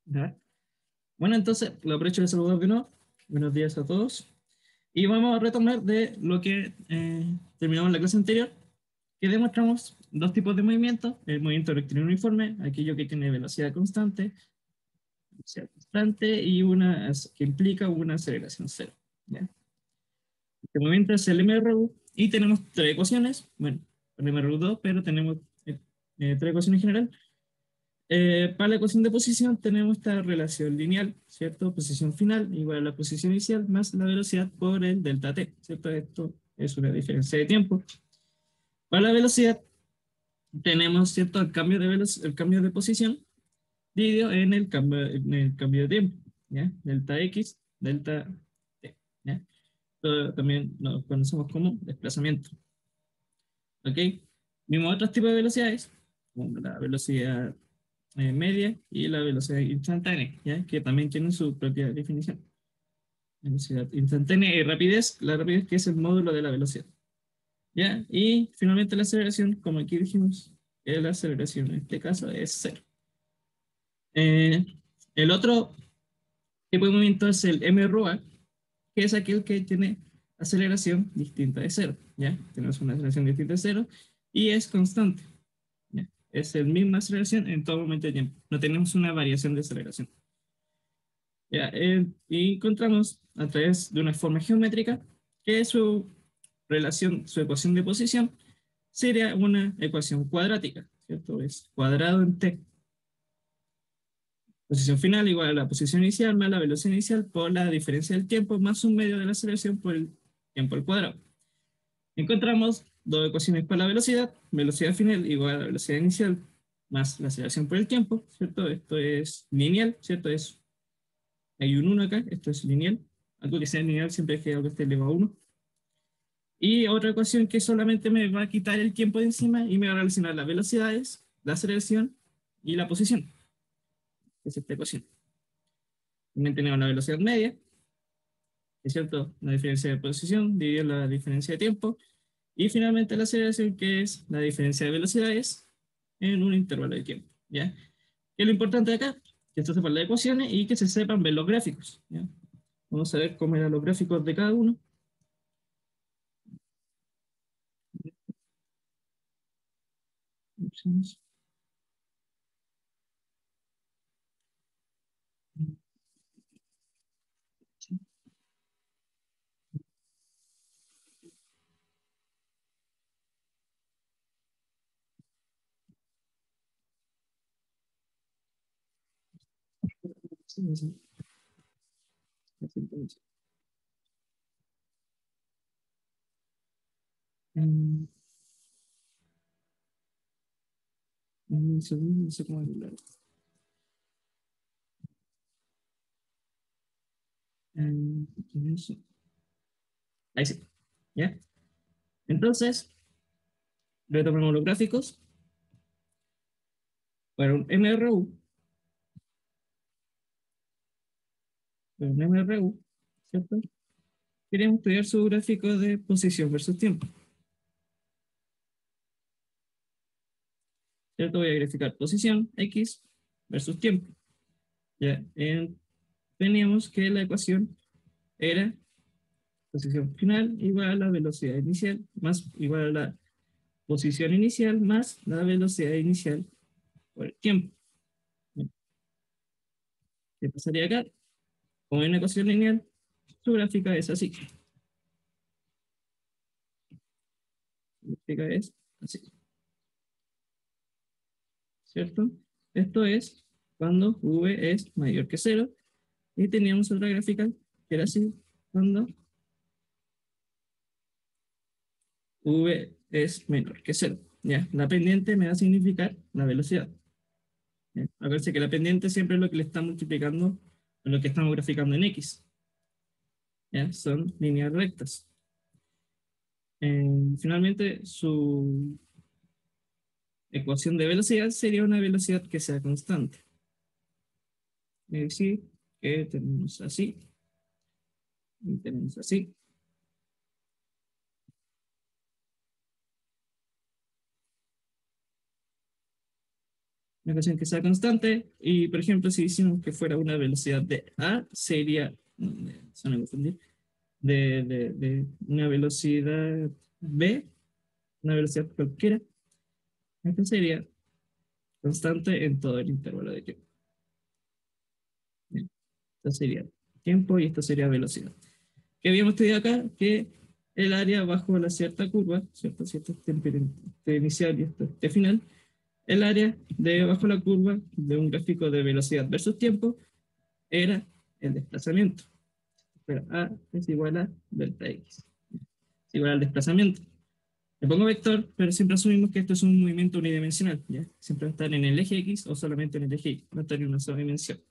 ¿Ya? Bueno, entonces, lo aprovecho de saludar de nuevo. Buenos días a todos. Y vamos a retomar de lo que terminamos en la clase anterior, que demostramos dos tipos de movimientos. El movimiento rectilíneo uniforme, aquello que tiene velocidad constante y una que implica una aceleración cero. ¿Ya? Este movimiento es el MRU y tenemos tres ecuaciones. Bueno, el MRU2, pero tenemos tres ecuaciones en general. Para la ecuación de posición tenemos esta relación lineal, ¿cierto? Posición final igual a la posición inicial más la velocidad por el delta t, ¿cierto? Esto es una diferencia de tiempo. Para la velocidad tenemos, ¿cierto? El cambio de posición dividido en el cambio de tiempo, ¿ya? Delta x, delta t, ¿ya? Esto también lo conocemos como desplazamiento, ¿ok? Vimos otros tipos de velocidades, como la velocidad media y la velocidad instantánea, ¿ya? Que también tienen su propia definición. Velocidad instantánea y rapidez, la rapidez que es el módulo de la velocidad, ¿ya? Y finalmente la aceleración, como aquí dijimos, la aceleración en este caso es cero. Eh, el otro tipo de movimiento es el mROA, que es aquel que tiene aceleración distinta de cero, ¿ya? Tenemos una aceleración distinta de cero y es constante, ¿ya? Es la misma aceleración en todo momento de tiempo. No tenemos una variación de aceleración. Ya, y encontramos a través de una forma geométrica que su ecuación de posición sería una ecuación cuadrática, ¿cierto? Es cuadrado en t. Posición final igual a la posición inicial más la velocidad inicial por la diferencia del tiempo más un medio de la aceleración por el tiempo al cuadrado. Encontramos dos ecuaciones para la velocidad. Velocidad final igual a la velocidad inicial más la aceleración por el tiempo, ¿cierto? Esto es lineal, ¿cierto? Hay un 1 acá, esto es lineal. Algo que sea lineal siempre es que algo esté elevado a 1. Y otra ecuación que solamente me va a quitar el tiempo de encima y me va a relacionar las velocidades, la aceleración y la posición. Es esta ecuación. También tenemos la velocidad media, es cierto, la diferencia de posición dividido la diferencia de tiempo. Y finalmente la aceleración, que es la diferencia de velocidades en un intervalo de tiempo. ¿Ya? ¿Qué es lo importante de acá? Que esto sepan las ecuaciones y que se sepan ver los gráficos. ¿Ya? Vamos a ver cómo eran los gráficos de cada uno. Opciones. Sí, sí, sí. Mm, Un segundo, no sé cómo hablar. Eh, eso. Ahí sí. ¿Ya? Entonces, retomemos los gráficos. Para un MRU, ¿cierto? Queremos estudiar su gráfico de posición versus tiempo. ¿Cierto? Voy a graficar posición X versus tiempo. ¿Ya? Teníamos que la ecuación era posición final igual a la velocidad inicial más igual a la posición inicial más la velocidad inicial por el tiempo. ¿Qué pasaría acá? Como hay una ecuación lineal, su gráfica es así. Su gráfica es así, ¿cierto? Esto es cuando v es mayor que cero y teníamos otra gráfica que era así cuando v es menor que cero. ¿Ya? La pendiente me va a significar la velocidad. ¿Ya? Acuérdense que la pendiente siempre es lo que le está multiplicando con lo que estamos graficando en X. ¿Ya? Son líneas rectas. Finalmente, su ecuación de velocidad sería una velocidad que sea constante. Es decir, que tenemos así y tenemos así. una ecuación que sea constante, y por ejemplo, si hicimos que fuera una velocidad de A, sería, suena confundir, de una velocidad B, una velocidad cualquiera, esto sería constante en todo el intervalo de tiempo. Bien, esto sería tiempo y esto sería velocidad. ¿Qué habíamos estudiado acá? Que el área bajo la cierta curva, ¿cierto? Si esto es inicial y esto es final, el área de bajo la curva de un gráfico de velocidad versus tiempo era el desplazamiento. Pero A es igual a delta X. Es igual al desplazamiento. Le pongo vector, pero siempre asumimos que esto es un movimiento unidimensional, ¿ya? Siempre va a estar en el eje X o solamente en el eje Y, va a estar en una sola dimensión.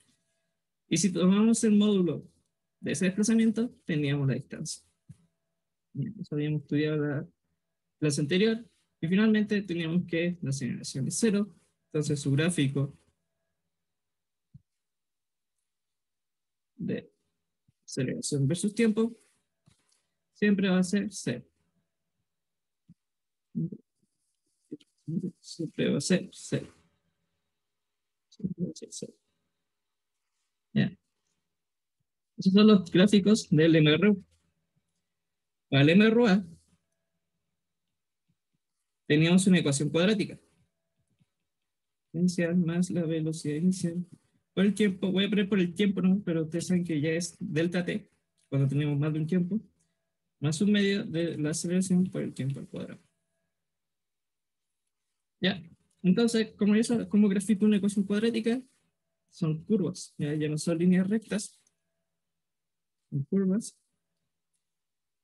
Y si tomamos el módulo de ese desplazamiento, teníamos la distancia. Eso habíamos estudiado la clase anterior. Y finalmente teníamos que la aceleración es cero. Entonces su gráfico de aceleración versus tiempo siempre va a ser cero. Siempre va a ser cero. Siempre va a ser cero. ¿Ya? Esos son los gráficos del MRU. Para el MRUA teníamos una ecuación cuadrática. Inicial más la velocidad inicial. Por el tiempo, voy a poner por el tiempo, ¿no? Pero ustedes saben que ya es delta t, cuando tenemos más de un tiempo, más un medio de la aceleración por el tiempo al cuadrado. ¿Ya? Entonces, como grafico una ecuación cuadrática, son curvas, ya no son líneas rectas, son curvas.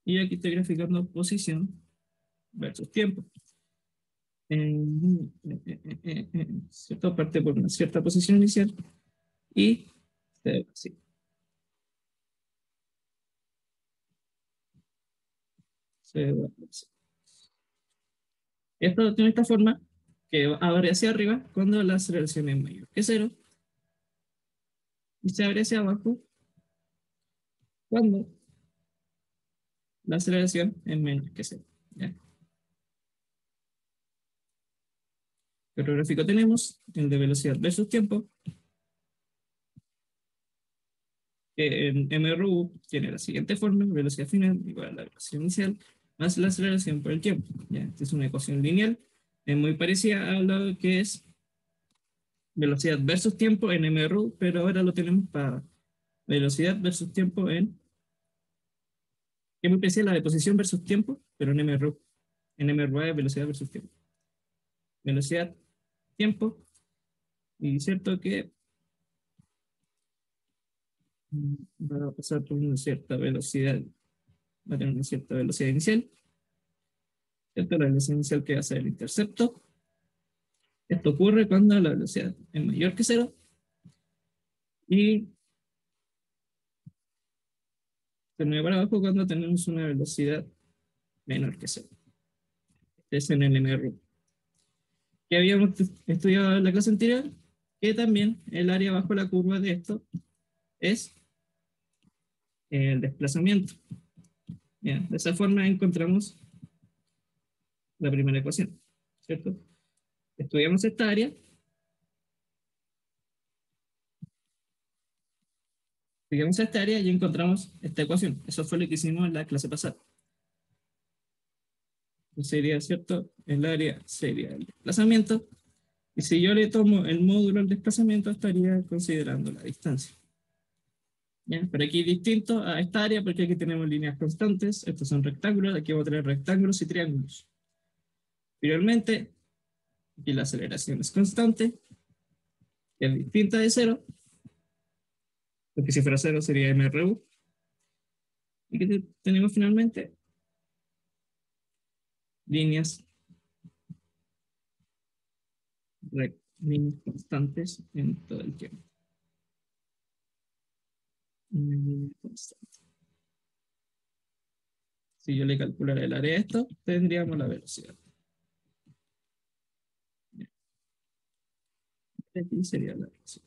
Y aquí estoy graficando posición versus tiempo. Cierto, parte por una cierta posición inicial y se ve así. Se ve así. Esto tiene esta forma que abre hacia arriba cuando la aceleración es mayor que cero y se abre hacia abajo cuando la aceleración es menor que cero. ¿Ya? El otro gráfico tenemos el de velocidad versus tiempo, que en MRU tiene la siguiente forma: velocidad final igual a la velocidad inicial más la aceleración por el tiempo. ¿Ya? Esta es una ecuación lineal, es muy parecida a lo que es velocidad versus tiempo en MRU, pero ahora lo tenemos para velocidad versus tiempo que es muy parecida a la de posición versus tiempo, pero en MRU. En MRU es velocidad versus tiempo. Velocidad, tiempo, y cierto que va a pasar por una cierta velocidad, va a tener una cierta velocidad inicial, ¿cierto? La velocidad inicial que va a ser el intercepto. Esto ocurre cuando la velocidad es mayor que cero y termina para abajo cuando tenemos una velocidad menor que cero. Este es en el MRU. Que habíamos estudiado en la clase anterior, que también el área bajo la curva de esto es el desplazamiento. ¿Ya? De esa forma encontramos la primera ecuación, ¿cierto? Estudiamos esta área, estudiamos esta área y encontramos esta ecuación. Eso fue lo que hicimos en la clase pasada. Sería, ¿cierto? El área sería el desplazamiento. Y si yo le tomo el módulo al desplazamiento, estaría considerando la distancia. ¿Ya? Pero aquí es distinto a esta área porque aquí tenemos líneas constantes. Estos son rectángulos. Aquí vamos a tener rectángulos y triángulos. Finalmente, aquí la aceleración es constante, que es distinta de cero, porque si fuera cero sería MRU. Y que tenemos finalmente líneas, líneas constantes en todo el tiempo. Una línea constante. Si yo le calculara el área a esto, tendríamos la velocidad. Aquí sería la velocidad.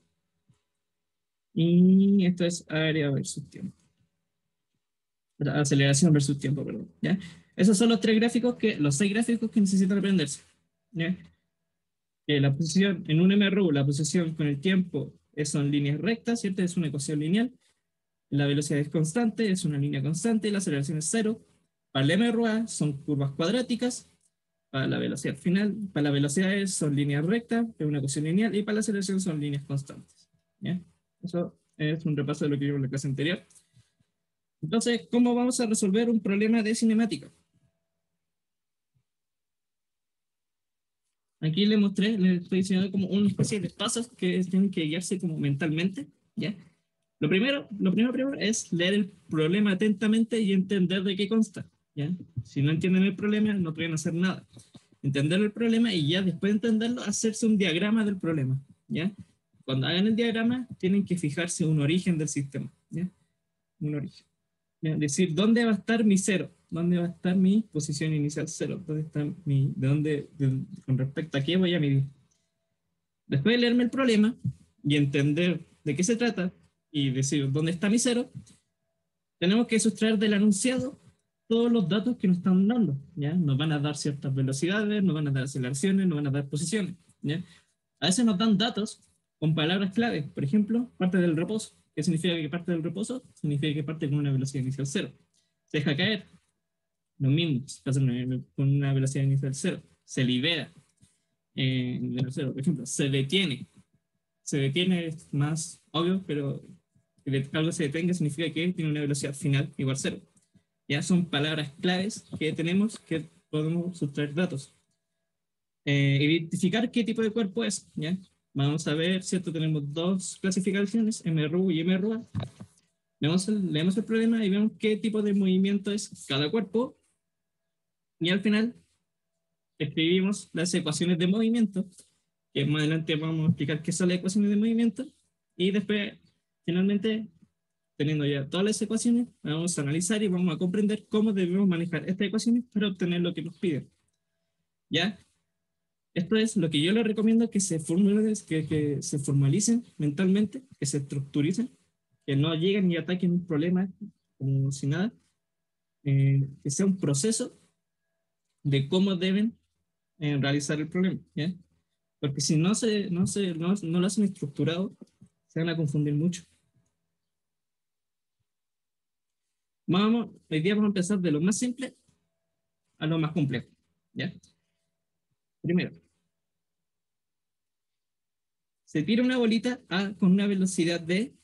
Y esto es área versus tiempo. Aceleración versus tiempo, perdón. ¿Ya? Esos son los 3 gráficos los 6 gráficos que necesitan aprenderse. ¿Ya? que la posición en un MRU, la posición con el tiempo son líneas rectas, ¿cierto? Es una ecuación lineal. La velocidad es constante, es una línea constante, y la aceleración es cero. Para el MRA son curvas cuadráticas. Para la velocidad final, para la velocidad son líneas rectas, es una ecuación lineal, y para la aceleración son líneas constantes. ¿Ya? Eso es un repaso de lo que vimos en la clase anterior. Entonces, ¿cómo vamos a resolver un problema de cinemática? Aquí le mostré, le estoy diciendo como una especie de pasos que tienen que guiarse como mentalmente, ¿ya? Lo primero es leer el problema atentamente y entender de qué consta, ¿ya? Si no entienden el problema, no pueden hacer nada. Entender el problema y ya después de entenderlo, hacerse un diagrama del problema, ¿ya? Cuando hagan el diagrama, tienen que fijarse un origen del sistema, ¿ya? Un origen. ¿Ya? Decir, ¿dónde va a estar mi cero? ¿Dónde va a estar mi posición inicial cero? ¿Dónde está de dónde, con respecto a qué voy a medir? Después de leerme el problema y entender de qué se trata y decir dónde está mi cero, tenemos que sustraer del enunciado todos los datos que nos están dando, ¿ya? Nos van a dar ciertas velocidades, nos van a dar aceleraciones, nos van a dar posiciones, ¿ya? A veces nos dan datos con palabras clave, por ejemplo, parte del reposo. ¿Qué significa que parte del reposo? Significa que parte con una velocidad inicial cero. Se deja caer, lo mismo, pasa con una velocidad inicial cero. Se libera de cero, por ejemplo, se detiene es más obvio, pero que algo se detenga significa que tiene una velocidad final igual a cero. Ya son palabras claves que tenemos que podemos sustraer datos. Identificar qué tipo de cuerpo es, ¿ya? Vamos a ver, ¿cierto? Tenemos dos clasificaciones, MRU y MRA. Leemos el problema y vemos qué tipo de movimiento es cada cuerpo. Y al final escribimos las ecuaciones de movimiento, que más adelante vamos a explicar qué son las ecuaciones de movimiento. Y después, finalmente, teniendo ya todas las ecuaciones, vamos a analizar y vamos a comprender cómo debemos manejar estas ecuaciones para obtener lo que nos piden. ¿Ya? Esto es lo que yo les recomiendo que que se formalicen mentalmente, que se estructuricen, que no lleguen y ataquen un problema como si nada, que sea un proceso de cómo deben realizar el problema, ¿ya? Porque si no lo hacen estructurado, se van a confundir mucho. Hoy día vamos a empezar de lo más simple a lo más complejo, ¿ya? Primero, se tira una bolita con una velocidad de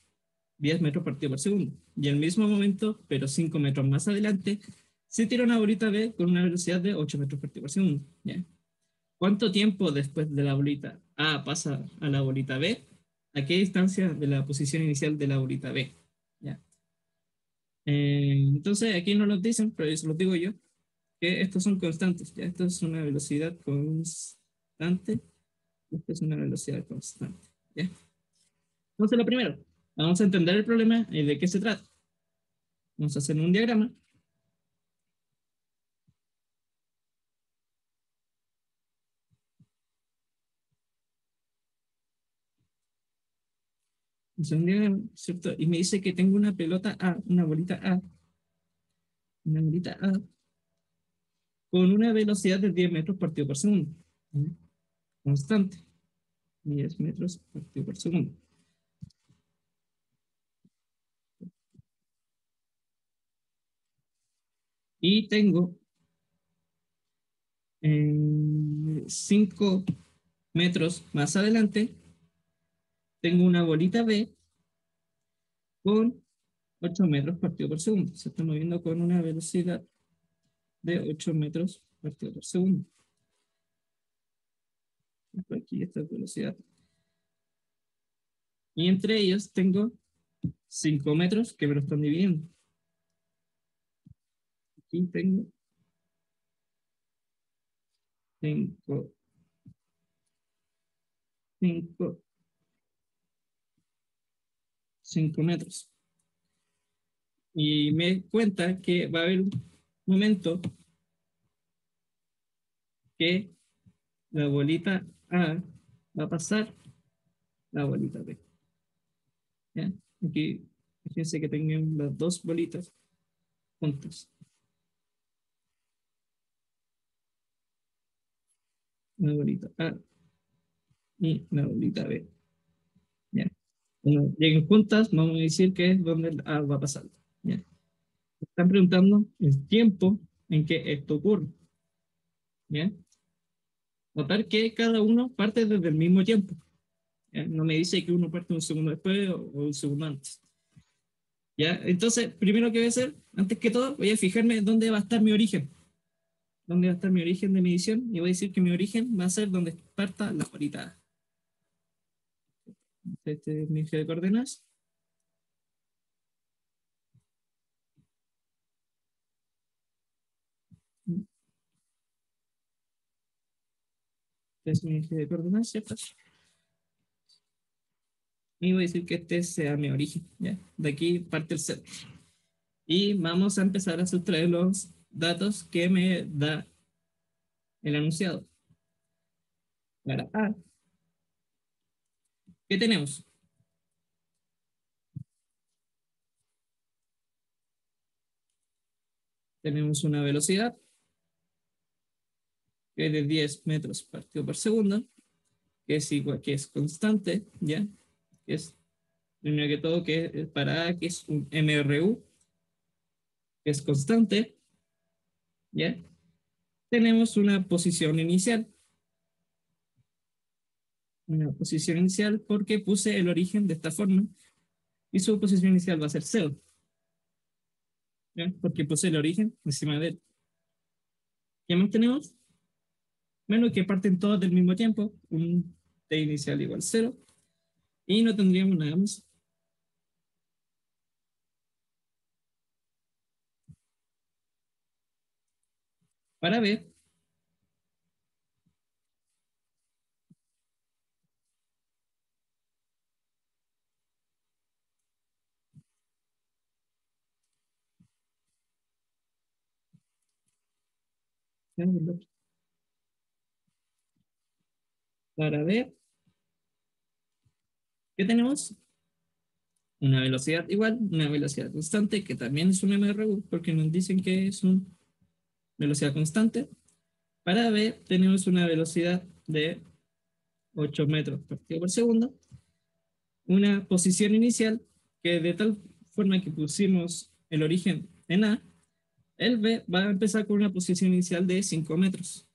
10 metros partido por segundo. Y al mismo momento, pero 5 metros más adelante, se tira una bolita B con una velocidad de 8 metros partido por segundo. ¿Ya? ¿Cuánto tiempo después de la bolita A pasa a la bolita B? ¿A qué distancia de la posición inicial de la bolita B? ¿Ya? Entonces, aquí no nos dicen, pero eso lo digo yo, que estos son constantes. ¿Ya? Esto es una velocidad constante. Esto es una velocidad constante. ¿Ya? Entonces, lo primero, vamos a entender el problema y de qué se trata. Vamos a hacer un diagrama. Vamos a hacer un diagrama, ¿cierto? Y me dice que tengo una pelota A, una bolita A, con una velocidad de 10 metros partido por segundo. ¿Sí? Constante. 10 metros partido por segundo. Y tengo 5 metros más adelante, tengo una bolita B con 8 metros partido por segundo. Se está moviendo con una velocidad de 8 metros partido por segundo. Aquí esta velocidad. Y entre ellos tengo 5 metros que me lo están dividiendo. Aquí tengo 5, 5, 5 metros. Y me cuenta que va a haber un momento que la bolita A va a pasar la bolita B. ¿Ya? Aquí, fíjense que tengan las dos bolitas juntas. Una bolita A y la bolita B. ¿Ya? Cuando lleguen juntas, vamos a decir que es donde A va pasando. ¿Ya? Están preguntando el tiempo en que esto ocurre. ¿Ya? Notar que cada uno parte desde el mismo tiempo. ¿Ya? No me dice que uno parte un segundo después o un segundo antes. ¿Ya? Entonces, primero que voy a hacer, antes que todo, voy a fijarme dónde va a estar mi origen. Dónde va a estar mi origen de medición. Y voy a decir que mi origen va a ser donde parta la bolita. Este es mi eje de coordenadas. Este es mi eje de coordenadas, ¿cierto? Y voy a decir que este sea mi origen. ¿Ya? De aquí parte el cero. Y vamos a empezar a sustraer los datos que me da el enunciado. Para A, ¿qué tenemos? Tenemos una velocidad que es de 10 metros partido por segundo, que es igual, que es constante, ¿ya? Que es, primero que todo, que para A, que es un MRU, que es constante, ¿ya? Tenemos una posición inicial porque puse el origen de esta forma y su posición inicial va a ser cero, ¿ya? Porque puse el origen encima de él. ¿Qué más tenemos? Menos que parten todos del mismo tiempo, un t inicial igual cero, y no tendríamos nada más. Para ver, para ver, ¿qué tenemos? Una velocidad igual, una velocidad constante, que también es un MRU, porque nos dicen que es una velocidad constante. Para ver, tenemos una velocidad de 8 metros partido por segundo, una posición inicial que de tal forma que pusimos el origen en A, el B va a empezar con una posición inicial de 5 metros,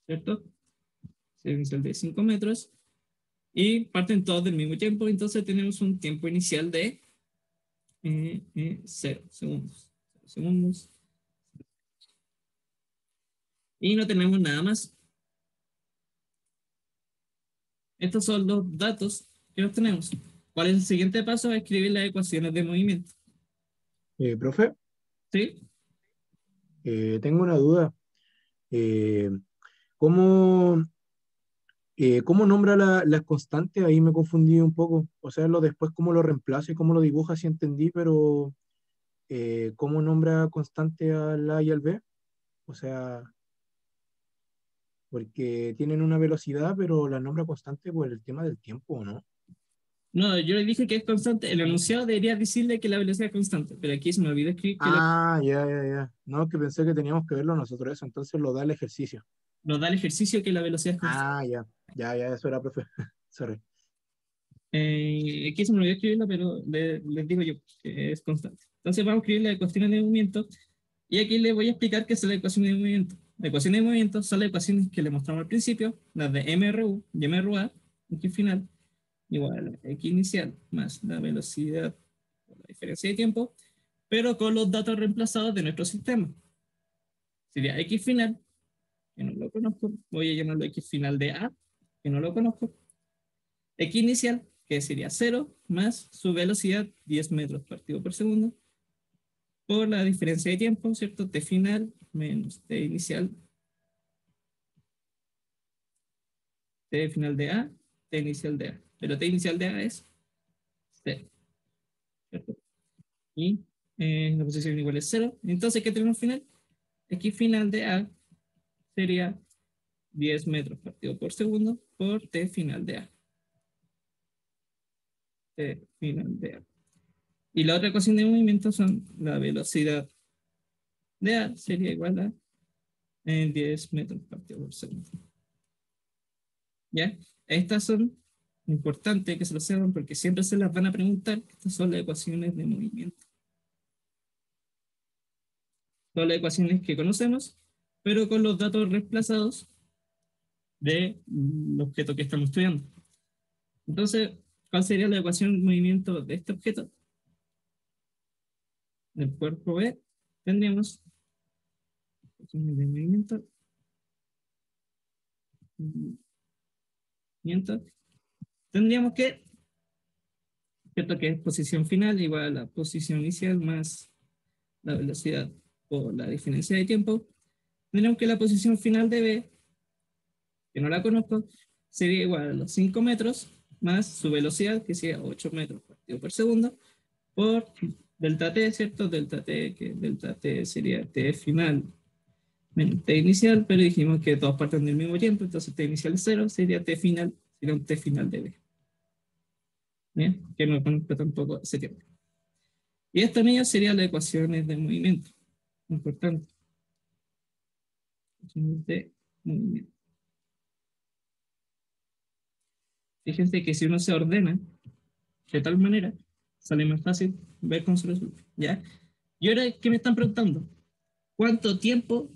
¿cierto? Inicial de 5 metros y parten todos del mismo tiempo, entonces tenemos un tiempo inicial de 0 segundos. 0 segundos. Y no tenemos nada más. Estos son los datos que los tenemos. ¿Cuál es el siguiente paso? Escribir las ecuaciones de movimiento. Profe, ¿Sí? tengo una duda. Eh, ¿Cómo, cómo nombra las constantes? Ahí me confundí un poco. O sea, lo después cómo lo reemplaza y cómo lo dibuja, sí entendí, pero ¿cómo nombra constante al A y al B? O sea, porque tienen una velocidad, pero la nombra constante por el tema del tiempo, ¿no? No, yo le dije que es constante. El enunciado debería decirle que la velocidad es constante, pero aquí se me olvidó escribir que Ah, ya, ya, ya. No, que pensé que teníamos que verlo nosotros eso, entonces lo da el ejercicio. nos da el ejercicio que la velocidad es constante. Ah, ya, ya, ya, eso era, profe. Sorry. Aquí se me olvidó escribirlo, pero les digo yo que es constante. Entonces vamos a escribir las ecuaciones de movimiento y aquí les voy a explicar qué es la ecuación de movimiento. La ecuación de movimiento son las ecuaciones que le mostramos al principio, las de MRU y MRA, X final, igual a X inicial más la velocidad por la diferencia de tiempo, pero con los datos reemplazados de nuestro sistema. Sería X final, que no lo conozco, voy a llamarlo X final de A, que no lo conozco, X inicial, que sería cero, más su velocidad, 10 metros partido por segundo, por la diferencia de tiempo, ¿cierto? T final menos T inicial, T final de A, T inicial de A. Pero T inicial de A es cero, ¿cierto? Y la posición igual es cero. Entonces, ¿qué tenemos al final? X final de A sería 10 metros partido por segundo por T final de A. T final de A. Y la otra ecuación de movimiento son la velocidad de A sería igual a 10 metros partido por segundo. ¿ya? Estas son importantes que se lo sepan porque siempre se las van a preguntar. Estas son las ecuaciones de movimiento. Todas las ecuaciones que conocemos, pero con los datos reemplazados del objeto que estamos estudiando. Entonces, ¿cuál sería la ecuación de movimiento de este objeto? Del cuerpo B, tendríamos ecuaciones de movimiento, tendríamos que, ¿cierto? Que es posición final igual a la posición inicial más la velocidad por la diferencia de tiempo. Tendríamos que la posición final de B, que no la conozco, sería igual a los 5 metros más su velocidad, que sería 8 metros partido por segundo, por delta t, ¿cierto? Delta t, que delta t sería t final menos t inicial, pero dijimos que todas parten del mismo tiempo, entonces t inicial es 0, sería t final, sería un t final de B. ¿Bien? Que no conozco tampoco ese tiempo. Y esta mía sería las ecuaciones de movimiento. Importante. Ecuaciones de movimiento. Fíjense que si uno se ordena de tal manera, sale más fácil ver cómo se resuelve. ¿Ya? Y ahora, ¿qué me están preguntando? ¿Cuánto tiempo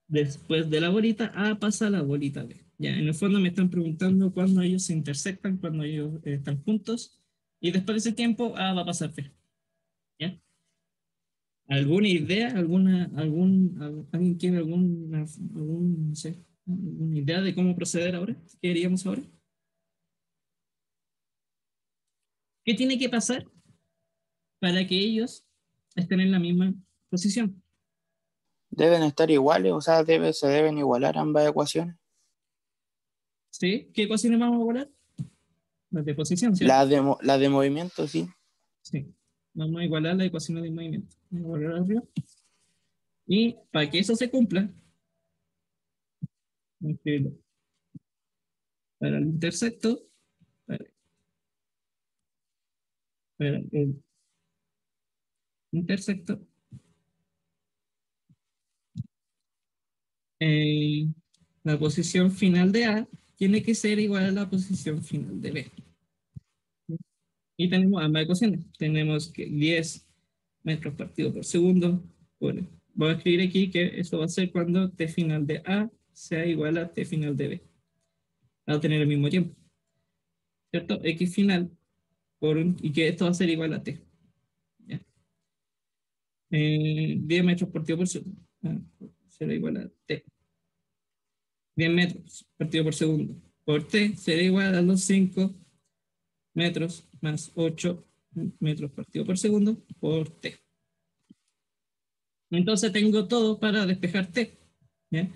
después de la bolita A pasa la bolita B? Ya, en el fondo me están preguntando cuándo ellos se intersectan, cuándo ellos están juntos, y después de ese tiempo A va a pasar B. ¿Ya? ¿Alguna idea? ¿Alguien tiene no sé, alguna idea de cómo proceder ahora? ¿Qué haríamos ahora? ¿Qué tiene que pasar para que ellos estén en la misma posición? Deben estar iguales, o sea, se deben igualar ambas ecuaciones. ¿Sí? ¿Qué ecuaciones vamos a volar? Las de posición, ¿cierto? La de movimiento, sí. Sí. Vamos a igualar las ecuaciones de movimiento. Vamos a volver arriba. Y para que eso se cumpla, vamos a escribirlo para el intersecto, para, para el intersecto, eh, la posición final de A tiene que ser igual a la posición final de B. Y tenemos ambas ecuaciones. Tenemos que 10 metros partido por segundo. Bueno, voy a escribir aquí que eso va a ser cuando T final de A sea igual a T final de B. Va a tener el mismo tiempo. ¿Cierto? X final y que esto va a ser igual a T. ¿Ya? 10 metros partido por segundo. Será igual a T. 10 metros partido por segundo por T será igual a los 5 metros más 8 metros partido por segundo por T. Entonces tengo todo para despejar T. ¿Ya?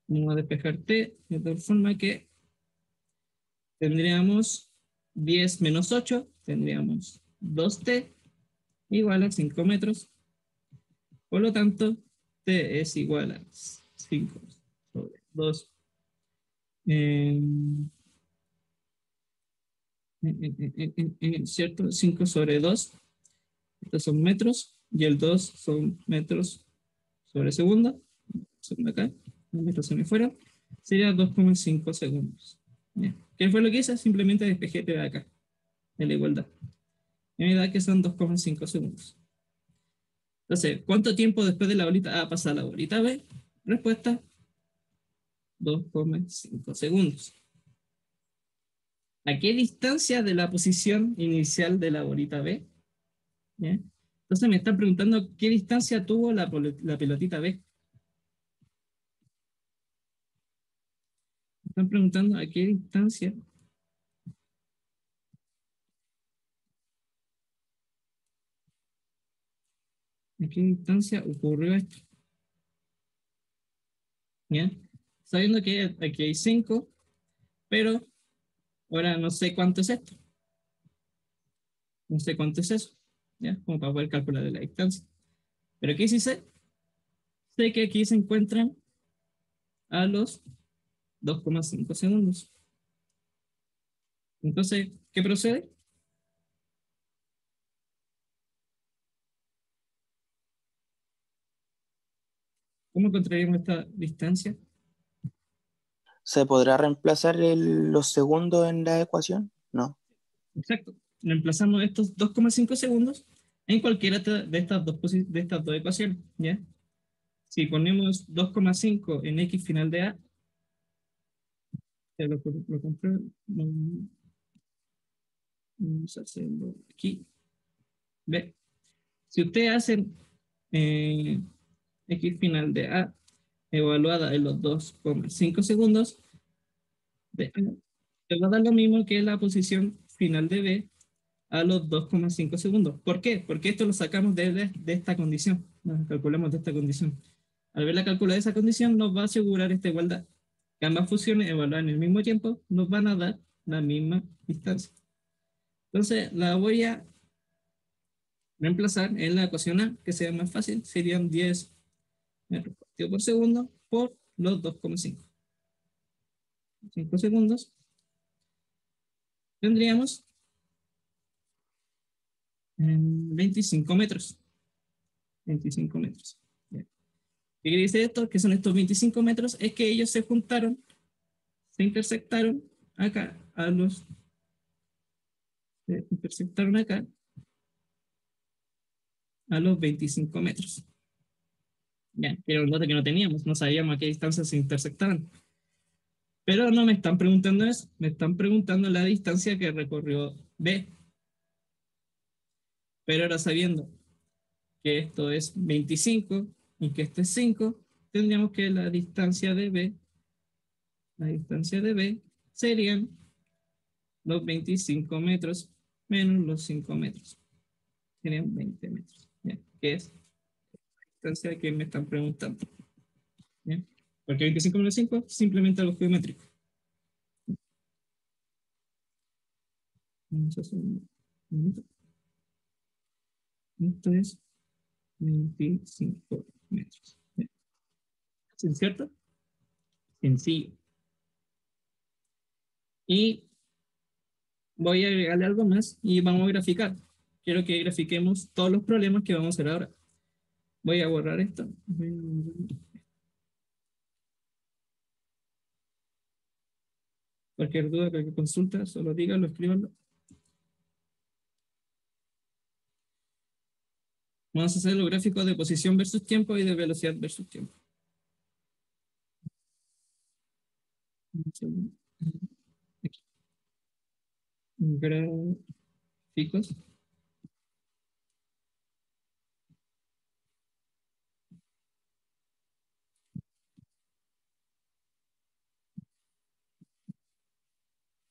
Vamos a despejar T de tal forma que tendríamos 10 menos 8, tendríamos 2T igual a 5 metros. Por lo tanto, T es igual a 5 sobre 2. Eh, ¿Cierto? 5 sobre 2. Estos son metros y el 2 son metros sobre segundo. Son acá. Los metros se me fueron. Sería 2,5 segundos. ¿Ya? ¿Qué fue lo que hice? Simplemente despejé de acá, de la igualdad. Y me da que son 2,5 segundos. Entonces, ¿cuánto tiempo después de la bolita A pasa la bolita B? Respuesta, 2,5 segundos. ¿A qué distancia de la posición inicial de la bolita B? ¿Ya? Entonces me están preguntando qué distancia tuvo la pelotita B. Me están preguntando a qué distancia ocurrió esto. ¿Ya? Sabiendo que aquí hay 5, pero ahora no sé cuánto es esto. No sé cuánto es eso. ¿Ya? Como para poder calcular la distancia. Pero aquí sí sé. Sé que aquí se encuentran a los 2,5 segundos. Entonces, ¿qué procede? ¿Cómo encontraríamos esta distancia? ¿Se podrá reemplazar los segundos en la ecuación? No. Exacto. Reemplazamos estos 2,5 segundos en cualquiera de estas dos ecuaciones, ¿ya? Si ponemos 2,5 en x final de a, lo compruebo, vamos a hacerlo aquí. Ve, si ustedes hacen x final de a evaluada en los 2,5 segundos, de a, te va a dar lo mismo que la posición final de b a los 2,5 segundos. ¿Por qué? Porque esto lo sacamos de esta condición, nos calculamos de esta condición. Al ver la calcula de esa condición, nos va a asegurar esta igualdad. Que ambas funciones evaluadas en el mismo tiempo nos van a dar la misma distancia. Entonces, la voy a reemplazar en la ecuación A, que sea más fácil, serían 10 metros partido por segundo por los 2,5. 5 segundos. Tendríamos 25 metros. 25 metros. ¿Qué quiere decir esto? Que son estos 25 metros, es que ellos se juntaron, se intersectaron acá, se intersectaron acá a los 25 metros. Ya, era un dato que no teníamos, no sabíamos a qué distancia se intersectaban. Pero no me están preguntando eso, me están preguntando la distancia que recorrió B. Pero ahora sabiendo que esto es 25 y que esto es 5, tendríamos que la distancia de B serían los 25 metros menos los 5 metros. Serían 20 metros. ¿Ya? Que es la distancia que me están preguntando. ¿Ya? Porque 25 menos 5 simplemente algo geométrico. Vamos a hacer un minuto. Esto es 25 metros. ¿Ya? ¿Es cierto? Sencillo. Y voy a agregarle algo más y vamos a graficar. Quiero que grafiquemos todos los problemas que vamos a hacer ahora. Voy a borrar esto. Cualquier duda, cualquier consulta, solo díganlo, escríbanlo. Vamos a hacer los gráficos de posición versus tiempo y de velocidad versus tiempo. Aquí. Gráficos.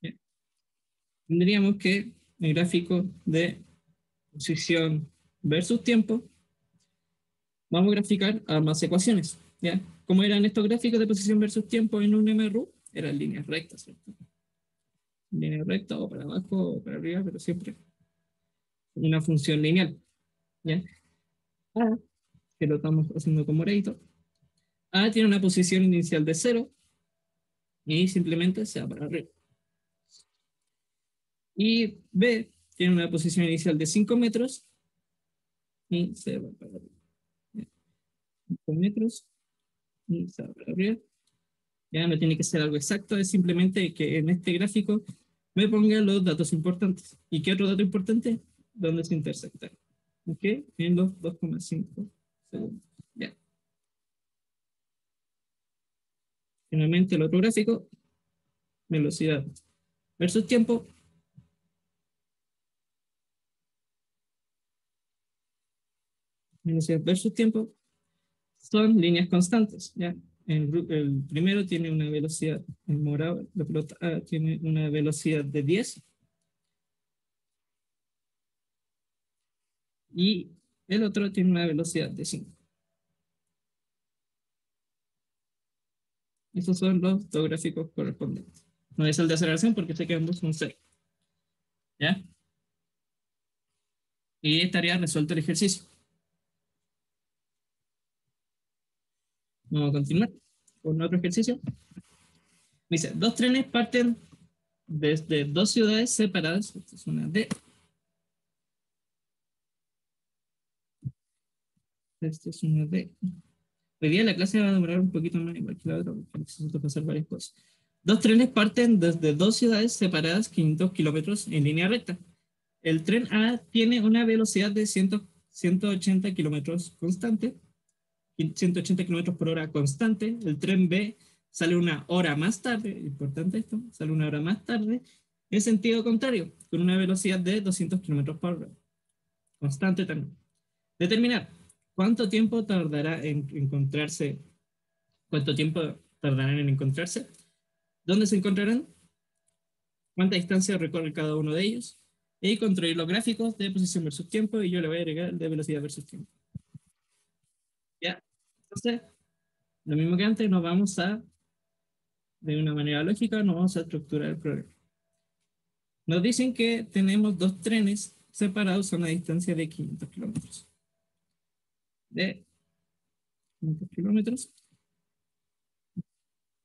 Bien. Tendríamos que el gráfico de posición versus tiempo, vamos a graficar ambas ecuaciones. ¿Ya? ¿Cómo eran estos gráficos de posición versus tiempo en un MRU? Eran líneas rectas, ¿cierto? Línea recta o para abajo o para arriba, pero siempre una función lineal. ¿Ya? A, que lo estamos haciendo con moradito, A tiene una posición inicial de 0 y simplemente se va para arriba. Y B tiene una posición inicial de 5 metros y se va para arriba. 5 metros y se va para arriba. Ya no tiene que ser algo exacto, es simplemente que en este gráfico me ponga los datos importantes. ¿Y qué otro dato importante? ¿Dónde se intersectan? ¿Ok? En los 2,5 segundos. Ya. Finalmente, el otro gráfico, velocidad versus tiempo. Velocidad versus tiempo son líneas constantes. ¿Ya? El primero tiene una velocidad, el morado, la pelota A tiene una velocidad de 10 y el otro tiene una velocidad de 5. Estos son los dos gráficos correspondientes. No es el de aceleración porque sé que ambos son 0. ¿Ya? Y estaría resuelto el ejercicio. Vamos a continuar con otro ejercicio. Dice, dos trenes parten desde dos ciudades separadas. Esta es una D. Esta es una D. Hoy día la clase va a demorar un poquito más, igual que la otra, porque necesito pasar varias cosas. Dos trenes parten desde dos ciudades separadas 500 kilómetros en línea recta. El tren A tiene una velocidad de 180 kilómetros constante, 180 kilómetros por hora constante. El tren B sale una hora más tarde, importante esto, sale una hora más tarde, en sentido contrario, con una velocidad de 200 kilómetros por hora, constante también. Determinar cuánto tiempo tardará en encontrarse, cuánto tiempo tardarán en encontrarse, dónde se encontrarán, cuánta distancia recorre cada uno de ellos, y construir los gráficos de posición versus tiempo, y yo le voy a agregar el de velocidad versus tiempo. ¿Ya? Entonces, lo mismo que antes, nos vamos a, de una manera lógica, nos vamos a estructurar el programa. Nos dicen que tenemos dos trenes separados a una distancia de 500 kilómetros. De 500 kilómetros.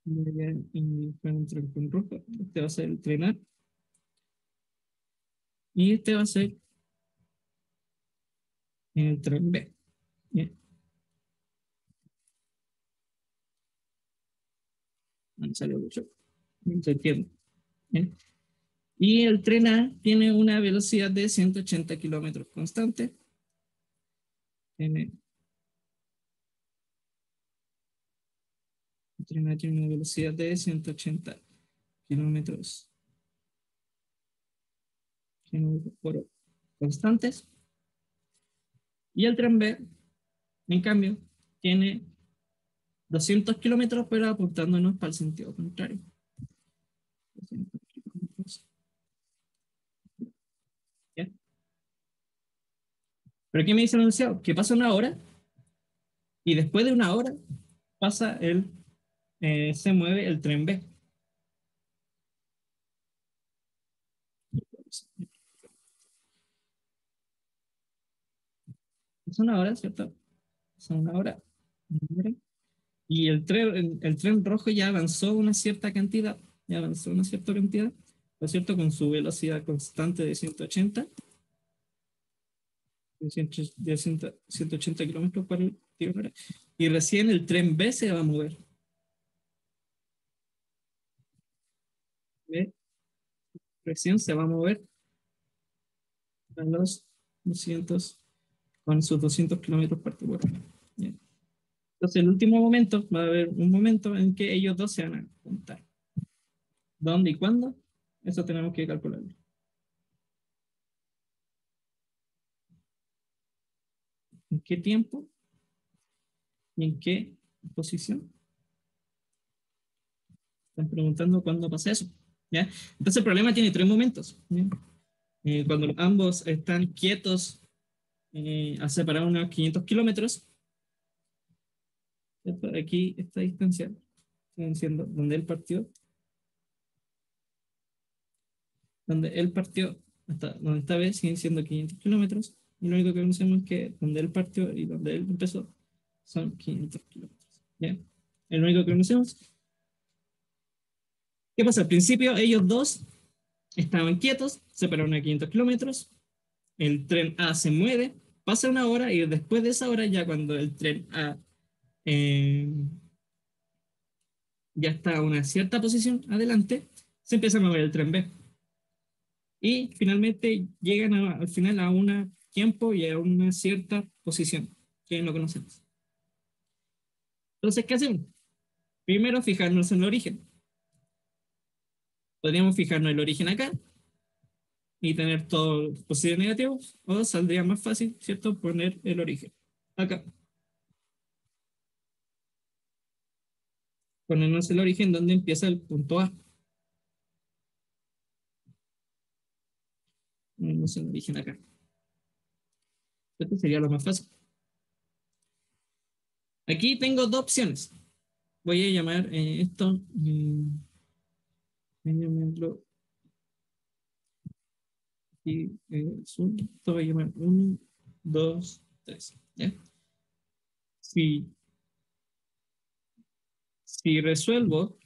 Voy a indicar un tren con rojo. Este va a ser el tren A. Y este va a ser el tren B. Bien. No salió mucho. No se entiende. Bien. Y el tren A tiene una velocidad de 180 kilómetros constante. El tren A tiene una velocidad de 180 kilómetros por hora constantes. Y el tren B, en cambio, tiene 200 kilómetros, pero apuntándonos para el sentido contrario. 200 kilómetros. ¿Ya? Pero aquí me dice el enunciado que pasa una hora y después de una hora se mueve el tren B. Es una hora, ¿cierto? Es una hora. Y el tren rojo ya avanzó una cierta cantidad, ¿no es cierto? Con su velocidad constante de 180, de 180 kilómetros por hora. Y recién el tren B se va a mover. ¿Ve? Recién se va a mover a los 200, con sus 200 kilómetros por hora. Bien. Entonces, el último momento, va a haber un momento en que ellos dos se van a juntar. ¿Dónde y cuándo? Eso tenemos que calcularlo. ¿En qué tiempo? ¿Y en qué posición? Están preguntando cuándo pasa eso. ¿Ya? Entonces el problema tiene tres momentos. Cuando ambos están quietos a separar unos 500 kilómetros, ¿cierto? Aquí esta distancia, están diciendo donde él partió, hasta donde esta vez siguen siendo 500 kilómetros, y lo único que conocemos es que donde él partió y donde él empezó son 500 kilómetros. ¿Ya? Es lo único que conocemos. ¿Qué pasa? Al principio ellos dos estaban quietos, separaron a 500 kilómetros, el tren A se mueve, pasa una hora y después de esa hora, ya cuando el tren A eh, ya está a una cierta posición adelante, se empieza a mover el tren B. Y finalmente llegan al final a un tiempo y a una cierta posición, que no conocemos. Entonces, ¿qué hacemos? Primero, fijarnos en el origen. Podríamos fijarnos en el origen acá y tener todos positivos y negativos, o saldría más fácil, ¿cierto? Poner el origen acá. Ponernos el origen donde empieza el punto A. Ponernos el origen acá. Esto sería lo más fácil. Aquí tengo dos opciones. Voy a llamar esto. Voy a llamarlo. Y esto voy a llamar 1, 2, 3. ¿Ya? Si resuelvo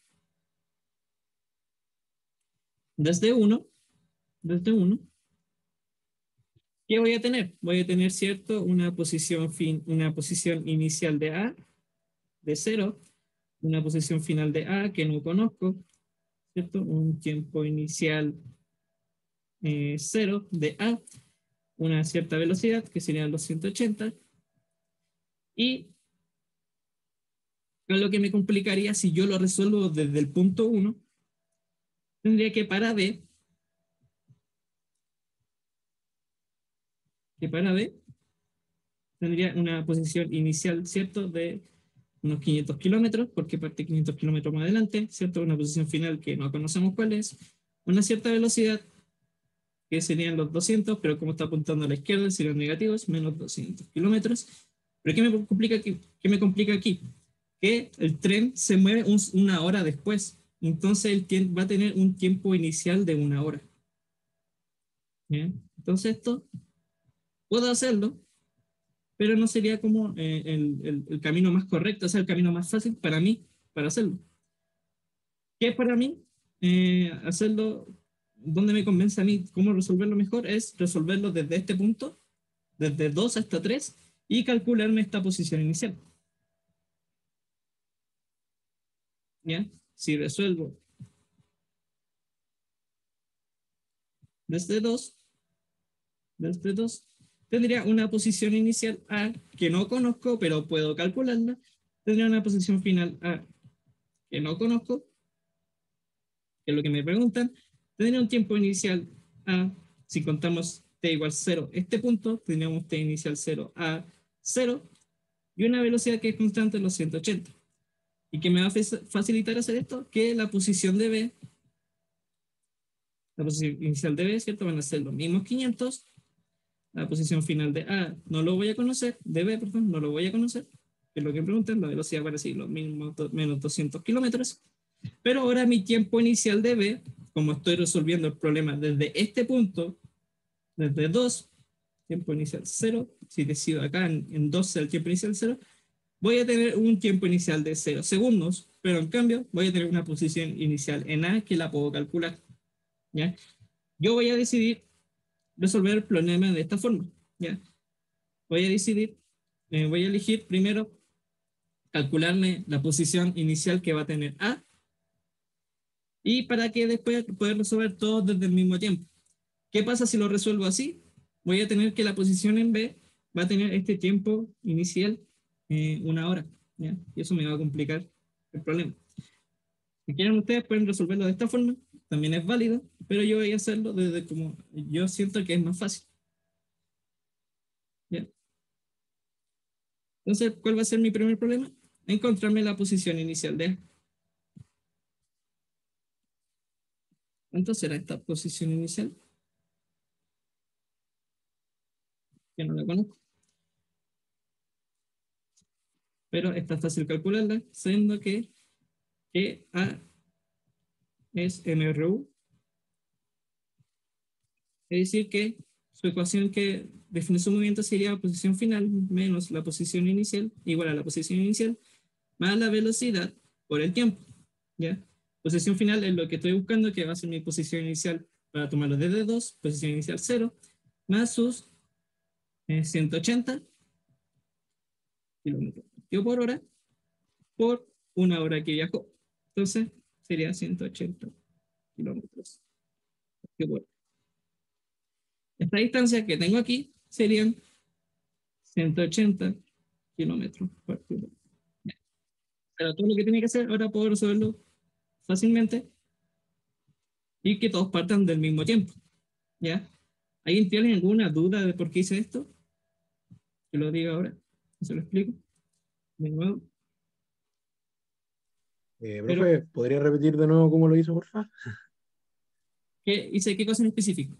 desde 1, ¿qué voy a tener? Voy a tener, ¿cierto? Una posición inicial de A, de 0, una posición final de A que no conozco, ¿cierto? Un tiempo inicial 0 de A, una cierta velocidad, que serían los 180, y lo que me complicaría si yo lo resuelvo desde el punto 1, tendría que para B tendría una posición inicial, ¿cierto? De unos 500 kilómetros, porque parte 500 kilómetros más adelante, ¿cierto? Una posición final que no conocemos cuál es, una cierta velocidad, que serían los 200, pero como está apuntando a la izquierda, serían negativos, menos 200 kilómetros. Pero ¿qué me complica aquí? Que el tren se mueve una hora después. Entonces va a tener un tiempo inicial de una hora. ¿Bien? Entonces esto puedo hacerlo, pero no sería como el camino más correcto, o sea, el camino más fácil para mí, para hacerlo. ¿Qué es para mí? Hacerlo, donde me convence a mí cómo resolverlo mejor, es resolverlo desde este punto, desde 2 hasta 3, y calcularme esta posición inicial. ¿Ya? Si resuelvo desde 2, tendría una posición inicial A que no conozco, pero puedo calcularla. Tendría una posición final A que no conozco, que es lo que me preguntan. Tendría un tiempo inicial A, si contamos t igual 0, este punto, tendríamos t inicial 0 a 0, y una velocidad que es constante en los 180. ¿Y qué me va a facilitar hacer esto? Que la posición de B, la posición inicial de B, ¿cierto? Van a ser los mismos 500. La posición final de A no lo voy a conocer, de B, perdón, no lo voy a conocer, que es lo que preguntan, la velocidad va a ser los mismos menos 200 kilómetros. Pero ahora mi tiempo inicial de B, como estoy resolviendo el problema desde este punto, desde 2, tiempo inicial 0, si decido acá en 2 el tiempo inicial 0, voy a tener un tiempo inicial de 0 segundos, pero en cambio voy a tener una posición inicial en A que la puedo calcular. ¿Ya? Yo voy a decidir resolver el problema de esta forma. ¿Ya? Voy a elegir primero calcularme la posición inicial que va a tener A, y para que después poder resolver todo desde el mismo tiempo. ¿Qué pasa si lo resuelvo así? Voy a tener que la posición en B va a tener este tiempo inicial una hora, ¿ya? Y eso me va a complicar el problema. Si quieren ustedes pueden resolverlo de esta forma, también es válido, pero yo voy a hacerlo desde como yo siento que es más fácil. ¿Ya? Entonces, ¿cuál va a ser mi primer problema? Encontrarme la posición inicial de A. ¿Cuánto será esta posición inicial? Que no la conozco. Pero está fácil calcularla, siendo que A es MRU. Es decir, que su ecuación que define su movimiento sería la posición final menos la posición inicial, igual a la posición inicial, más la velocidad por el tiempo. ¿Ya? Posición final es lo que estoy buscando, que va a ser mi posición inicial para tomarlo desde 2, posición inicial 0, más sus 180 kilómetros por hora por una hora que viajó. Entonces, sería 180 kilómetros por hora. Esta distancia que tengo aquí serían 180 kilómetros por hora. Pero todo lo que tiene que hacer ahora poder resolverlo fácilmente y que todos partan del mismo tiempo. ¿Ya? ¿Alguien tiene alguna duda de por qué hice esto? Que lo diga ahora. Se lo explico. De nuevo. Pero, Profe, ¿podría repetir de nuevo cómo lo hizo, porfa? ¿hice qué cosa en específico?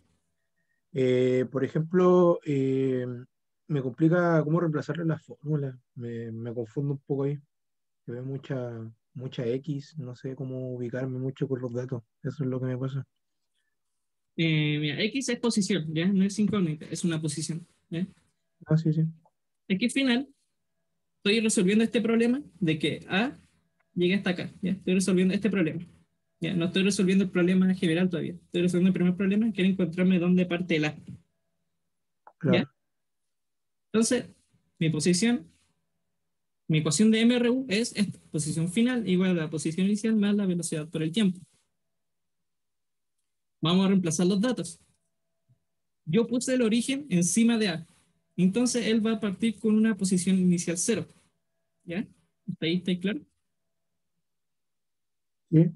Por ejemplo, me complica cómo reemplazarle la fórmula. Me confundo un poco ahí. Que veo mucha X, no sé cómo ubicarme mucho con los datos. Eso es lo que me pasa. Mira, X es posición, ¿ya? No es incógnita, es una posición. ¿Ya? Ah, sí, sí. X final, estoy resolviendo este problema de que A llegue hasta acá. ¿Ya? Estoy resolviendo este problema. ¿Ya? No estoy resolviendo el problema general todavía. Estoy resolviendo el primer problema. Quiero encontrarme dónde parte el A. ¿Ya? Claro. Entonces, mi ecuación de MRU es esta, posición final igual a la posición inicial más la velocidad por el tiempo. Vamos a reemplazar los datos. Yo puse el origen encima de A. Entonces él va a partir con una posición inicial 0. ¿Ya? ¿Está ahí claro? ¿Sí?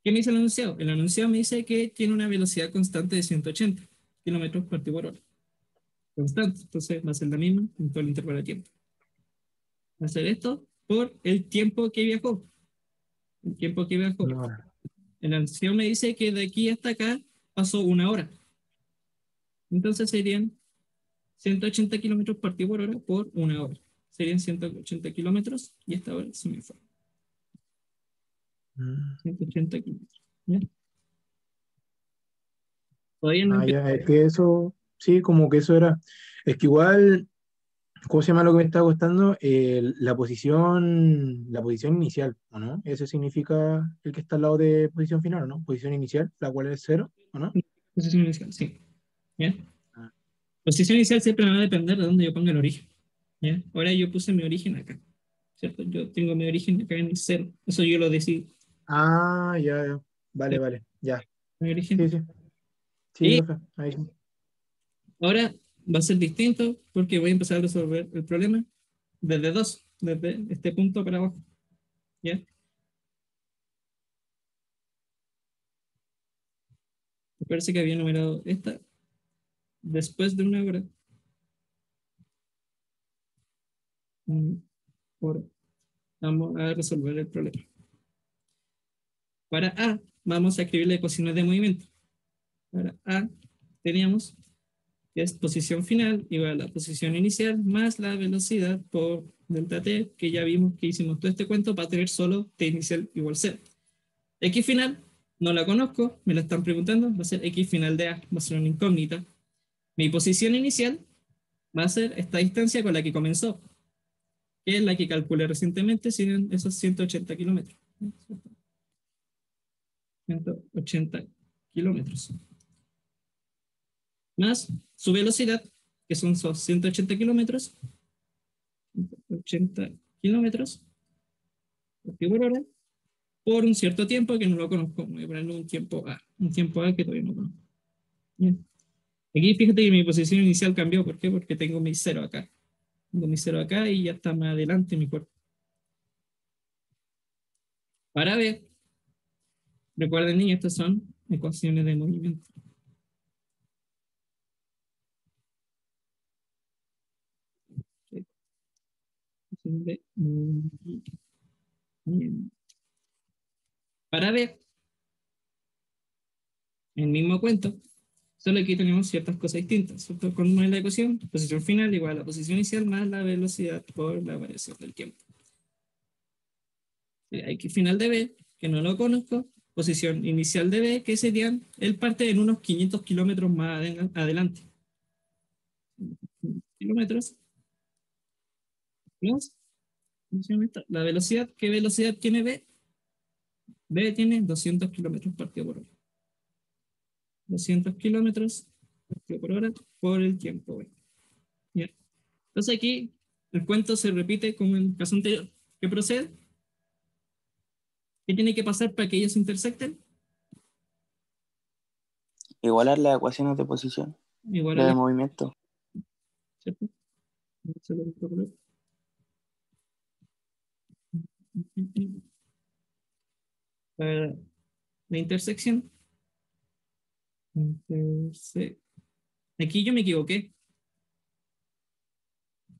¿Qué me dice el enunciado? El enunciado me dice que tiene una velocidad constante de 180 kilómetros por hora. Constante. Entonces va a ser la misma en todo el intervalo de tiempo. Va a ser esto por el tiempo que viajó. El tiempo que viajó. No. El enunciado me dice que de aquí hasta acá pasó 1 hora. Entonces serían 180 kilómetros partido por hora por 1 hora. Serían 180 kilómetros y esta hora se me fue. Mm. 180 kilómetros. ¿Ya? Todavía no Ah, empezó. ya, es que eso, sí, como que eso era. Es que igual, ¿cómo se llama lo que me está costando? La posición inicial, ¿o no? Ese significa el que está al lado de posición final, ¿o no? Posición inicial, la cual es cero, ¿o no? Posición inicial, sí. ¿Ya? Ah, Posición inicial siempre va a depender de dónde yo ponga el origen. ¿Ya? Ahora yo puse mi origen acá. ¿Cierto? Yo tengo mi origen acá en el 0. Eso yo lo decidí. ya, ya. Vale, vale, ya. Mi Sí, origen. sí, sí, Y profe. Ahí sí. ahora va a ser distinto porque voy a empezar a resolver el problema desde 2, desde este punto para abajo. ¿Ya? Me parece que había numerado esta después de 1 hora. Hora. Vamos a resolver el problema. Para A, vamos a escribirle ecuaciones de movimiento. Para A, teníamos que es posición final igual a la posición inicial más la velocidad por delta t, que ya vimos que hicimos todo este cuento para tener solo t inicial igual 0. X final, no la conozco, me la están preguntando, va a ser X final de A, va a ser una incógnita. Mi posición inicial va a ser esta distancia con la que comenzó, que es la que calculé recientemente, siguen esos 180 kilómetros. 180 kilómetros. Más su velocidad, que son esos 180 kilómetros, 80 kilómetros por hora, por un cierto tiempo que no lo conozco. Voy a ponerle un tiempo A que todavía no conozco. Bien. Aquí fíjate que mi posición inicial cambió. ¿Por qué? Porque tengo mi 0 acá. Tengo mi 0 acá y ya está más adelante mi cuerpo. Para ver, recuerden, niños, estas son ecuaciones de movimiento. De movimiento. Para ver, el mismo cuento, solo aquí tenemos ciertas cosas distintas. ¿Cierto? Con la ecuación, posición final igual a la posición inicial más la velocidad por la variación del tiempo. X final de B, que no lo conozco, posición inicial de B, que serían, él parte en unos 500 kilómetros más adelante. Kilómetros más la velocidad. ¿Qué velocidad tiene B? B tiene 200 kilómetros partido por hora. 200 kilómetros partido por hora por el tiempo B. Bien. Entonces aquí el cuento se repite como en el caso anterior. ¿Qué procede? ¿Qué tiene que pasar para que ellos se intersecten? Igualar las ecuaciones de posición, Igual a de la... movimiento. ¿Cierto? Para la intersección. Aquí yo me equivoqué.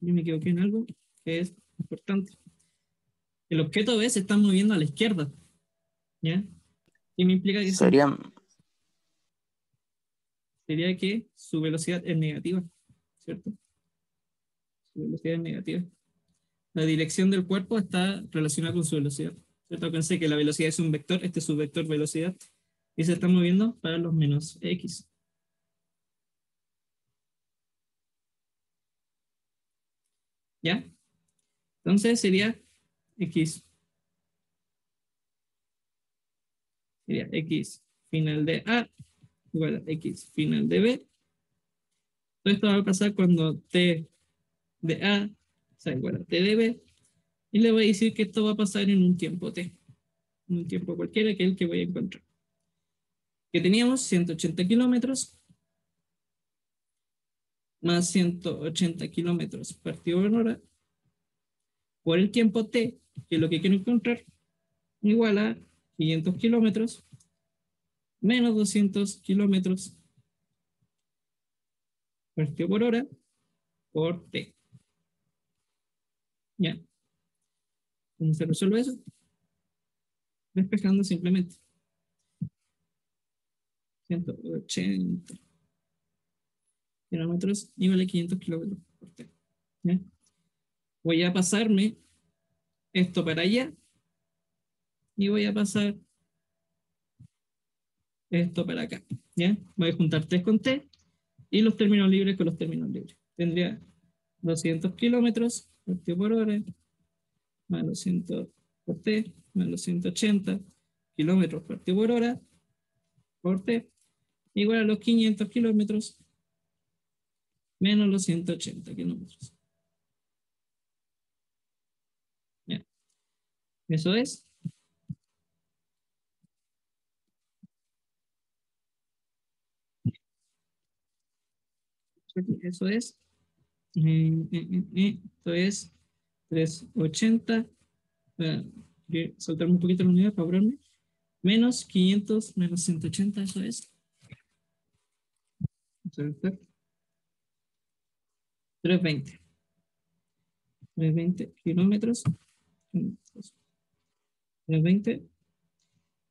Yo me equivoqué en algo que es importante. El objeto B se está moviendo a la izquierda. ¿Ya? ¿Qué me implica que Serían, sería que su velocidad es negativa? ¿Cierto? Su velocidad es negativa. La dirección del cuerpo está relacionada con su velocidad. ¿Cierto? Pensé que la velocidad es un vector, este es su vector velocidad, y se está moviendo para los menos x. ¿Ya? Entonces sería x final de A igual a x final de B. Todo esto va a pasar cuando t de A sea igual a t de B, y le voy a decir que esto va a pasar en un tiempo t, en un tiempo cualquiera que es el que voy a encontrar. que teníamos 180 kilómetros más 180 kilómetros partido por hora por el tiempo t, que es lo que quiero encontrar, igual a 500 kilómetros menos 200 kilómetros partido por hora por t. ¿Ya? ¿Cómo se resuelve eso? Despejando simplemente. 180 kilómetros igual a 500 kilómetros por t. ¿Ya? Voy a pasarme esto para allá y voy a pasar esto para acá. ¿Ya? Voy a juntar t con t y los términos libres con los términos libres. Tendría 200 kilómetros partido por hora más los 100 por t más los 180 kilómetros partido por hora por t igual a los 500 kilómetros menos los 180 kilómetros. ¿Ya? Eso es. Eso es. Esto es 380. Voy a saltarme un poquito la unidad para apurarme. Menos 500 menos 180, eso es. 320. 320 kilómetros. 320.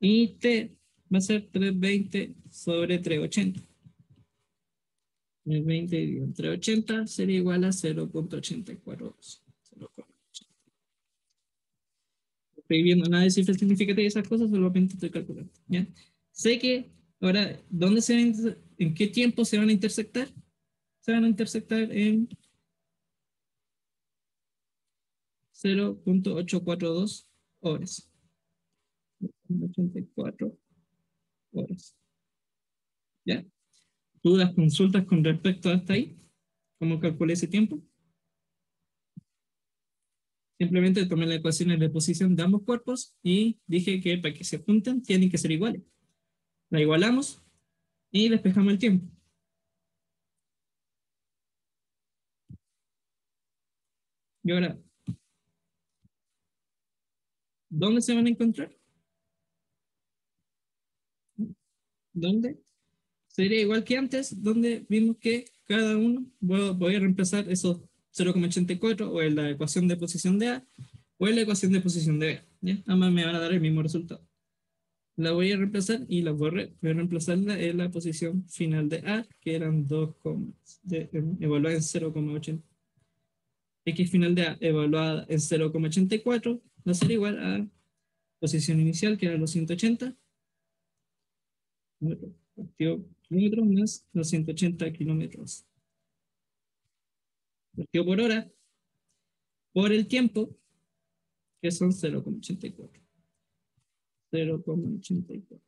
Y T va a ser 320 sobre 380. 320 dividido entre 80 sería igual a 0.842. Estoy viendo nada de cifras significativas y esas cosas, solamente estoy calculando. ¿Ya? Sé que ahora, ¿en qué tiempo se van a intersectar? Se van a intersectar en 0.842 horas. 84 horas. ¿Ya? ¿Dudas, consultas con respecto a hasta ahí? ¿Cómo calculé ese tiempo? Simplemente tomé las ecuaciones de posición de ambos cuerpos y dije que para que se junten tienen que ser iguales. La igualamos y despejamos el tiempo. Y ahora, ¿dónde se van a encontrar? ¿Dónde? Sería igual que antes, donde vimos que cada uno, voy a reemplazar esos 0,84 o en la ecuación de posición de A o en la ecuación de posición de B. ¿Ya? Ambas me van a dar el mismo resultado. La voy a reemplazar y la voy a reemplazarla en la posición final de A, que eran 2, evaluada en 0,80. X final de A evaluada en 0,84 va a ser igual a posición inicial, que era los 180 kilómetros más los 180 kilómetros partido por hora por el tiempo, que son 0,84. 0,84.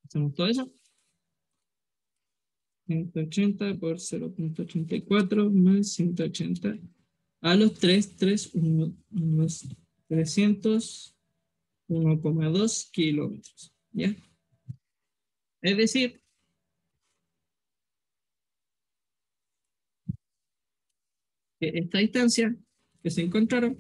Hacemos todo eso. 180 por 0,84 más 180 a los 301,2 kilómetros. ¿Ya? Es decir, que esta distancia que se encontraron,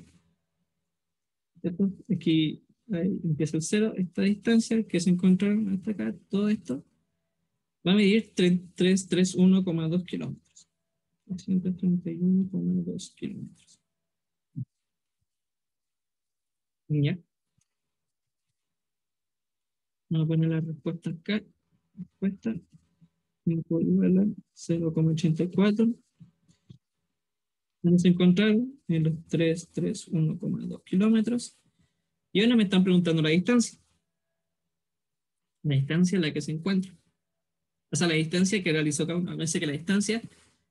¿cierto? Aquí ahí empieza el 0, esta distancia que se encontraron hasta acá, todo esto, va a medir 331,2 kilómetros. 331,2 kilómetros. ¿Ya? Vamos a poner la respuesta acá. Respuesta igual a 0,84. Vamos a encontrar en los 331,2 kilómetros. Y ahora me están preguntando la distancia. La distancia en la que se encuentra. O sea, la distancia que realizó cada uno. A veces que la distancia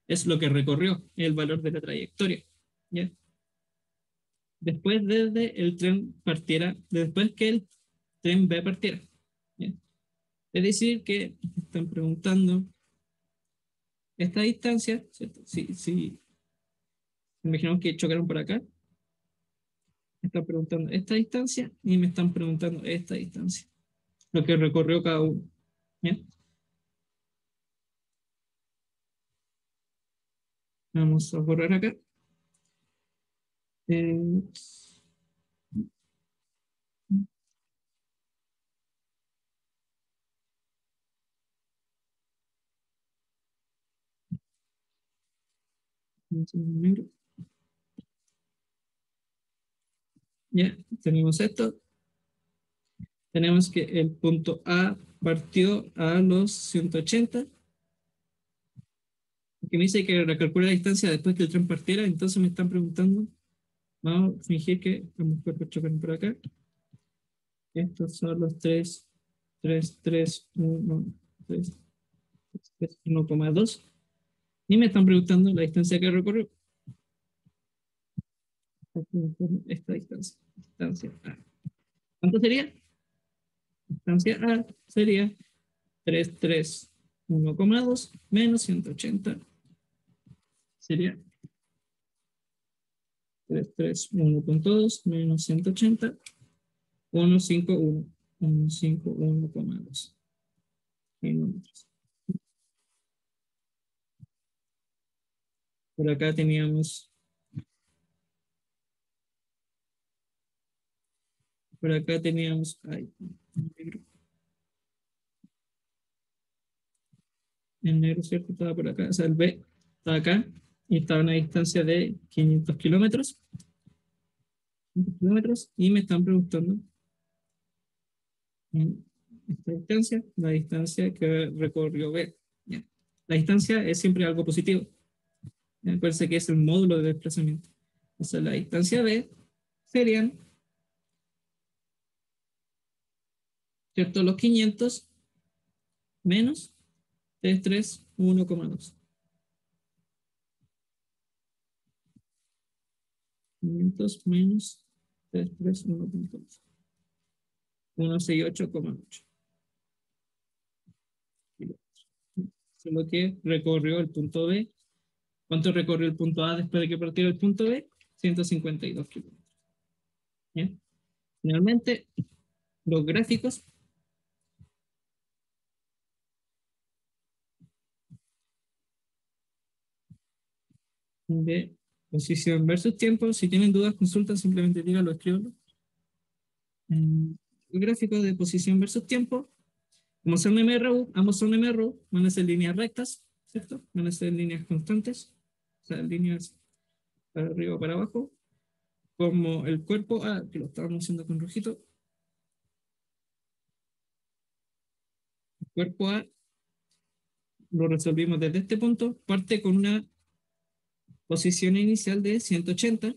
es lo que recorrió, el valor de la trayectoria. ¿Ya? Después desde el tren partiera, después que el tren B partiera. ¿Ya? Es decir, que están preguntando esta distancia, ¿cierto? Si imaginamos que chocaron por acá, me están preguntando esta distancia y me están preguntando esta distancia. lo que recorrió cada uno. ¿Bien? Vamos a borrar acá. Eh, ya, tenemos esto. Tenemos que el punto A partió a los 180. Que me dice que recalcule la distancia después que el tren partiera, entonces me están preguntando. Vamos a fingir que ambos cuerpos chocan por acá. Estos son los 3, 3, 3, 1, 3, 1,2. Y me están preguntando la distancia que recorrió. Esta distancia. Distancia A. ¿Cuánto sería? Distancia A sería 3, 3, 1,2 menos 180. Sería 3, 3, 1,2 menos 180. 151. 151,2 kilómetros. Por acá teníamos. Por acá teníamos. Ay, el negro, ¿cierto? Estaba por acá. O sea, el B estaba acá y estaba a una distancia de 500 kilómetros. 500 kilómetros. Y me están preguntando en esta distancia, la distancia que recorrió B. ¿Ya? La distancia es siempre algo positivo. Acuérdense que es el módulo de desplazamiento. O sea, la distancia B serían, ¿cierto? Los 500 menos 33, 1,2. 500 menos 33, 1,2. 168,8. Eso es lo que recorrió el punto B. ¿Cuánto recorrió el punto A después de que partió el punto B? 152 kilómetros. ¿Bien? Finalmente, los gráficos de posición versus tiempo. Si tienen dudas, consultan, simplemente díganlo, escríbanlo. El gráfico de posición versus tiempo, como son MRU, ambos son MRU, van a ser líneas rectas, ¿cierto? Van a ser líneas constantes, o sea, líneas para arriba o para abajo, como el cuerpo A, que lo estábamos haciendo con rojito. El cuerpo A lo resolvimos desde este punto, parte con una posición inicial de 180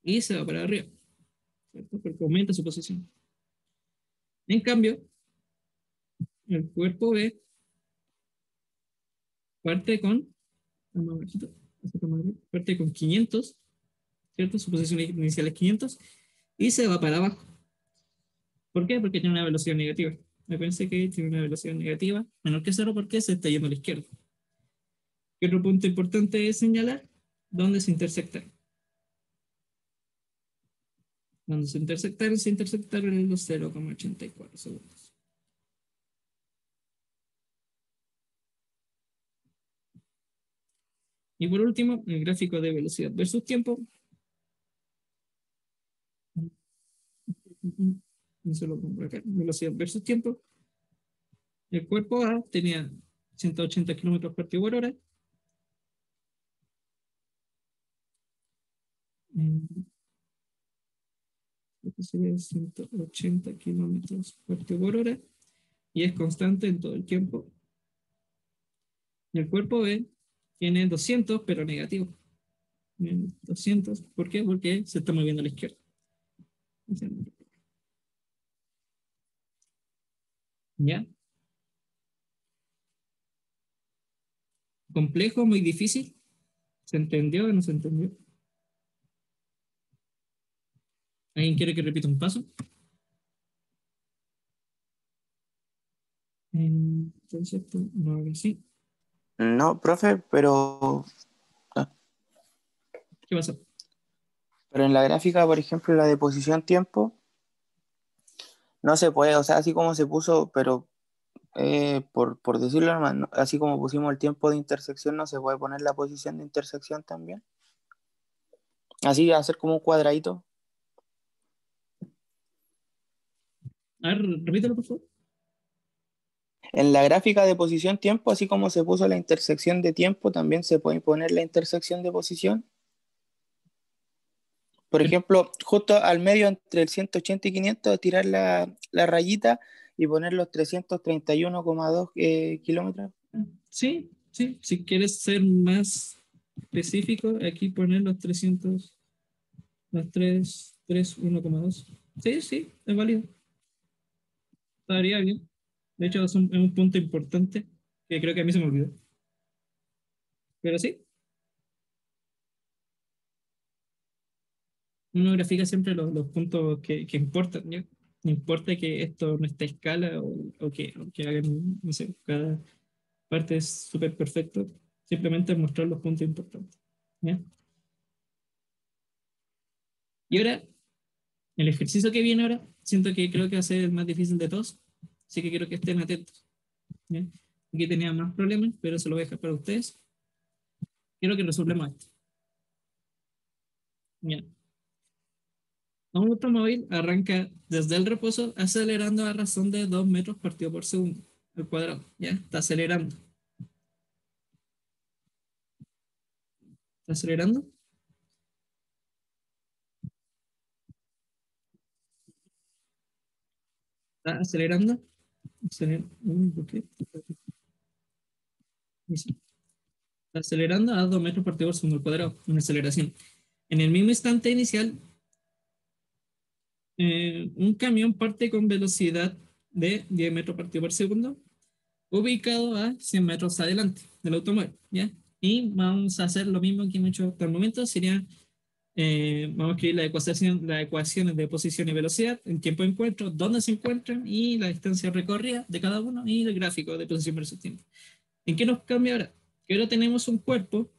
y se va para arriba, ¿cierto? Porque aumenta su posición. En cambio, el cuerpo B parte con, parte con 500, ¿cierto? Su posición inicial es 500 y se va para abajo. ¿Por qué? Porque tiene una velocidad negativa. Me pensé que tiene una velocidad negativa menor que 0 porque se está yendo a la izquierda. ¿Qué otro punto importante es señalar? ¿Dónde se intersectan? Cuando se intersectaron en los 0,84 segundos. Y por último, el gráfico de velocidad versus tiempo. Se lo pongo acá. Velocidad versus tiempo. El cuerpo A tenía 180 kilómetros por hora. Sería 180 kilómetros por hora. Y es constante en todo el tiempo. Y el cuerpo B tiene 200, pero negativo. 200. ¿Por qué? Porque se está moviendo a la izquierda. ¿Ya? ¿Complejo? ¿Muy difícil? ¿Se entendió o no se entendió? ¿Alguien quiere que repita un paso? Entonces, no, sí. No, profe, pero ¿Qué pasa? en la gráfica, por ejemplo, la de posición tiempo, No se puede, o sea, así como se puso, pero por decirlo nomás, así como pusimos el tiempo de intersección, no se puede poner la posición de intersección también. Así hacer como un cuadradito. A ver, repítelo, por favor. En la gráfica de posición tiempo, así como se puso la intersección de tiempo, también se puede poner la intersección de posición. Por ejemplo, justo al medio entre el 180 y 500, tirar la rayita y poner los 331,2 kilómetros. Sí, sí, si quieres ser más específico, aquí poner los 300, los 1,2. Sí, sí, es válido. Estaría bien. De hecho, es un punto importante que creo que a mí se me olvidó. Pero sí, uno grafica siempre los puntos que importan, ¿ya? No importa que esto no esté a escala o que hagan, no sé, cada parte es súper perfecto. Simplemente mostrar los puntos importantes, ¿ya? Y ahora, el ejercicio que viene ahora, siento que creo que va a ser el más difícil de todos, así que quiero que estén atentos, ¿ya? Aquí tenía más problemas, pero se lo voy a dejar para ustedes. Quiero que resolvamos esto. ¿Ya? Un automóvil arranca desde el reposo acelerando a razón de 2 metros partido por segundo al cuadrado. Ya está acelerando. ¿Está acelerando? ¿Está acelerando? ¿Por qué? Está acelerando a 2 metros partido por segundo al cuadrado. Una aceleración. En el mismo instante inicial, un camión parte con velocidad de 10 metros partido por segundo, ubicado a 100 metros adelante del automóvil. ¿Ya? Y vamos a hacer lo mismo que hemos hecho hasta el momento. Sería vamos a escribir las ecuaciones de posición y velocidad, el tiempo de encuentro, dónde se encuentran y la distancia recorrida de cada uno y el gráfico de posición versus tiempo. ¿En qué nos cambia ahora? Que ahora tenemos un cuerpo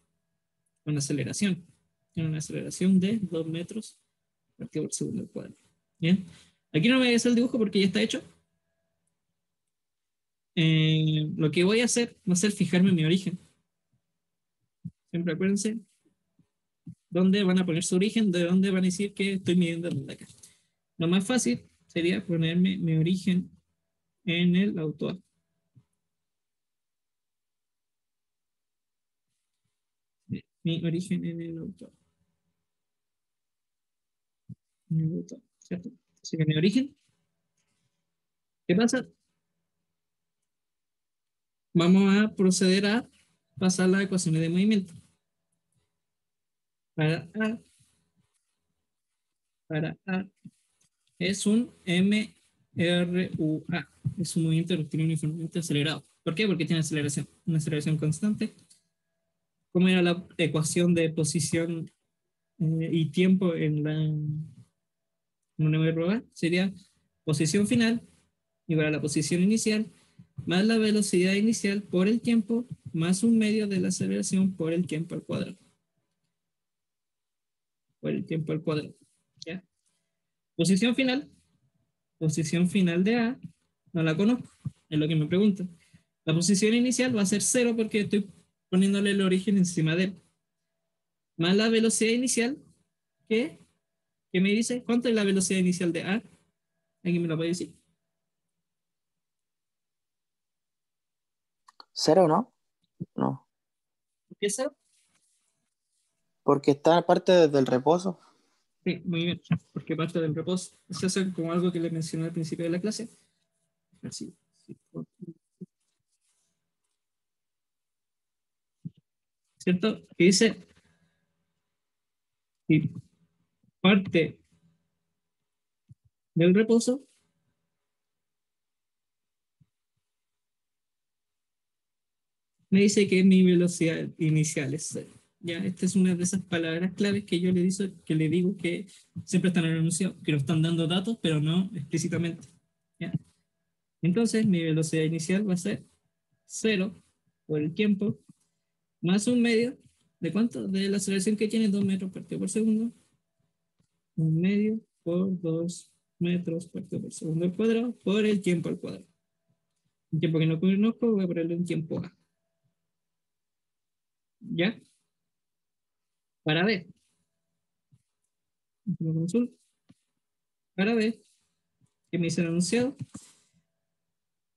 con aceleración. Tiene una aceleración de 2 metros partido por segundo al cuadrado. Bien. Aquí no me voy a hacer el dibujo porque ya está hecho. Lo que voy a hacer va a ser fijarme en mi origen. Siempre acuérdense dónde van a poner su origen, de dónde van a decir que estoy midiendo desde acá. Lo más fácil sería ponerme mi origen en el autor. Mi origen en el autor. En el autor, ¿cierto? Así que mi origen, ¿qué pasa? Vamos a proceder a pasar las ecuaciones de movimiento. Para A es un MRUA. Es un movimiento rectilíneo uniformemente acelerado. ¿Por qué? Porque tiene aceleración, una aceleración constante. ¿Cómo era la ecuación de posición y tiempo en una MRUA? Sería posición final igual a la posición inicial más la velocidad inicial por el tiempo más un medio de la aceleración por el tiempo al cuadrado. Por el tiempo al cuadrado. ¿Ya? Posición final de A, no la conozco, es lo que me preguntan. La posición inicial va a ser 0 porque estoy poniéndole el origen encima de él. Más la velocidad inicial, que, que me dice, ¿cuánto es la velocidad inicial de A? ¿Alguien me lo puede decir? ¿Cero, no? No. ¿Por qué 0? Porque está aparte desde el reposo. Sí, muy bien, porque parte del reposo. Eso es como algo que le mencioné al principio de la clase. Así, sí, ¿cierto? Que dice, y parte del reposo me dice que mi velocidad inicial es 0. Ya, esta es una de esas palabras claves que yo que le digo que siempre están en el enunciado, que nos están dando datos, pero no explícitamente. ¿Ya? Entonces, mi velocidad inicial va a ser 0 por el tiempo, más un medio, ¿de cuánto? De la aceleración que tiene 2 metros partido por segundo, un medio por 2 metros partido por segundo al cuadrado por el tiempo al cuadrado. Un tiempo que no conozco, voy a ponerle un tiempo A. ¿Ya? Para B. Para B, que me dice el enunciado.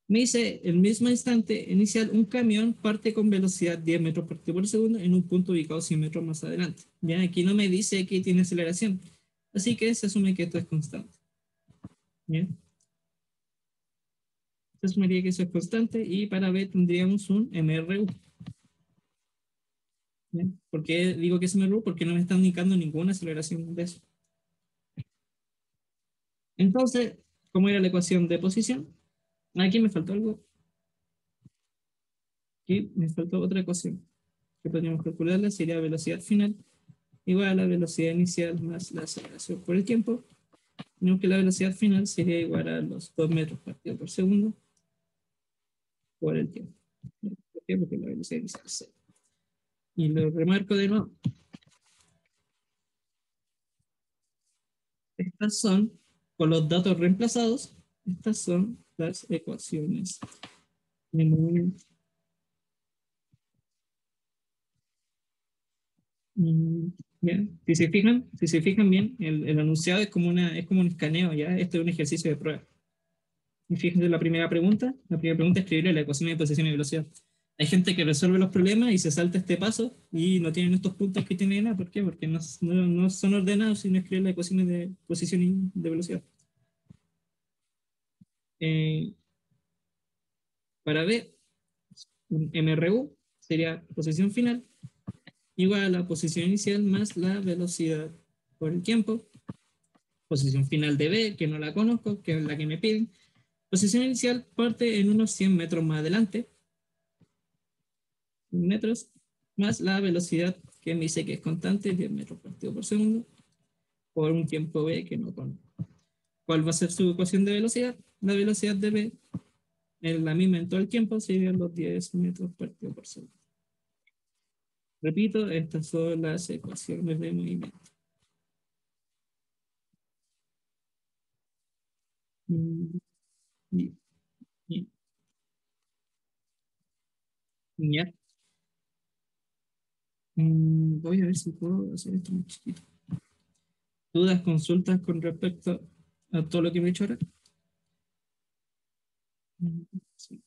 Me dice, el mismo instante inicial, un camión parte con velocidad 10 metros por segundo en un punto ubicado 100 metros más adelante. Ya, aquí no me dice que tiene aceleración, así que se asume que esto es constante. Bien. Se asumiría que eso es constante y para B tendríamos un MRU. Bien. ¿Por qué digo que es MRU? Porque no me está indicando ninguna aceleración de eso. Entonces, ¿cómo era la ecuación de posición? Aquí me faltó algo. Aquí me faltó otra ecuación que podríamos calcularla, sería velocidad final igual a la velocidad inicial más la aceleración por el tiempo. Tenemos que la velocidad final sería igual a los 2 metros partido por segundo por el tiempo. ¿Por qué? Porque la velocidad inicial es 0. Y lo remarco de nuevo. Estas son, con los datos reemplazados, estas son las ecuaciones de movimiento. Bien, si se fijan bien, el enunciado es como un escaneo, ¿ya? Esto es un ejercicio de prueba. Y fíjense la primera pregunta. La primera pregunta es escribir la ecuación de posición y velocidad. Hay gente que resuelve los problemas y se salta este paso y no tienen estos puntos que tienen A. ¿Por qué? Porque no son ordenados sino escriben las ecuaciones de posición y de velocidad. Para B, un MRU sería posición final igual a la posición inicial más la velocidad por el tiempo. Posición final de B, que no la conozco, que es la que me piden. Posición inicial parte en unos 100 metros más adelante. Metros más la velocidad que me dice que es constante, 10 metros partido por segundo, por un tiempo B que no conozco. ¿Cuál va a ser su ecuación de velocidad? La velocidad de B es la misma en todo el tiempo, serían los 10 metros partido por segundo. Repito, estas son las ecuaciones de movimiento. Ya. Voy a ver si puedo hacer esto más chiquito. ¿Dudas, consultas con respecto a todo lo que me he hecho ahora? Sí.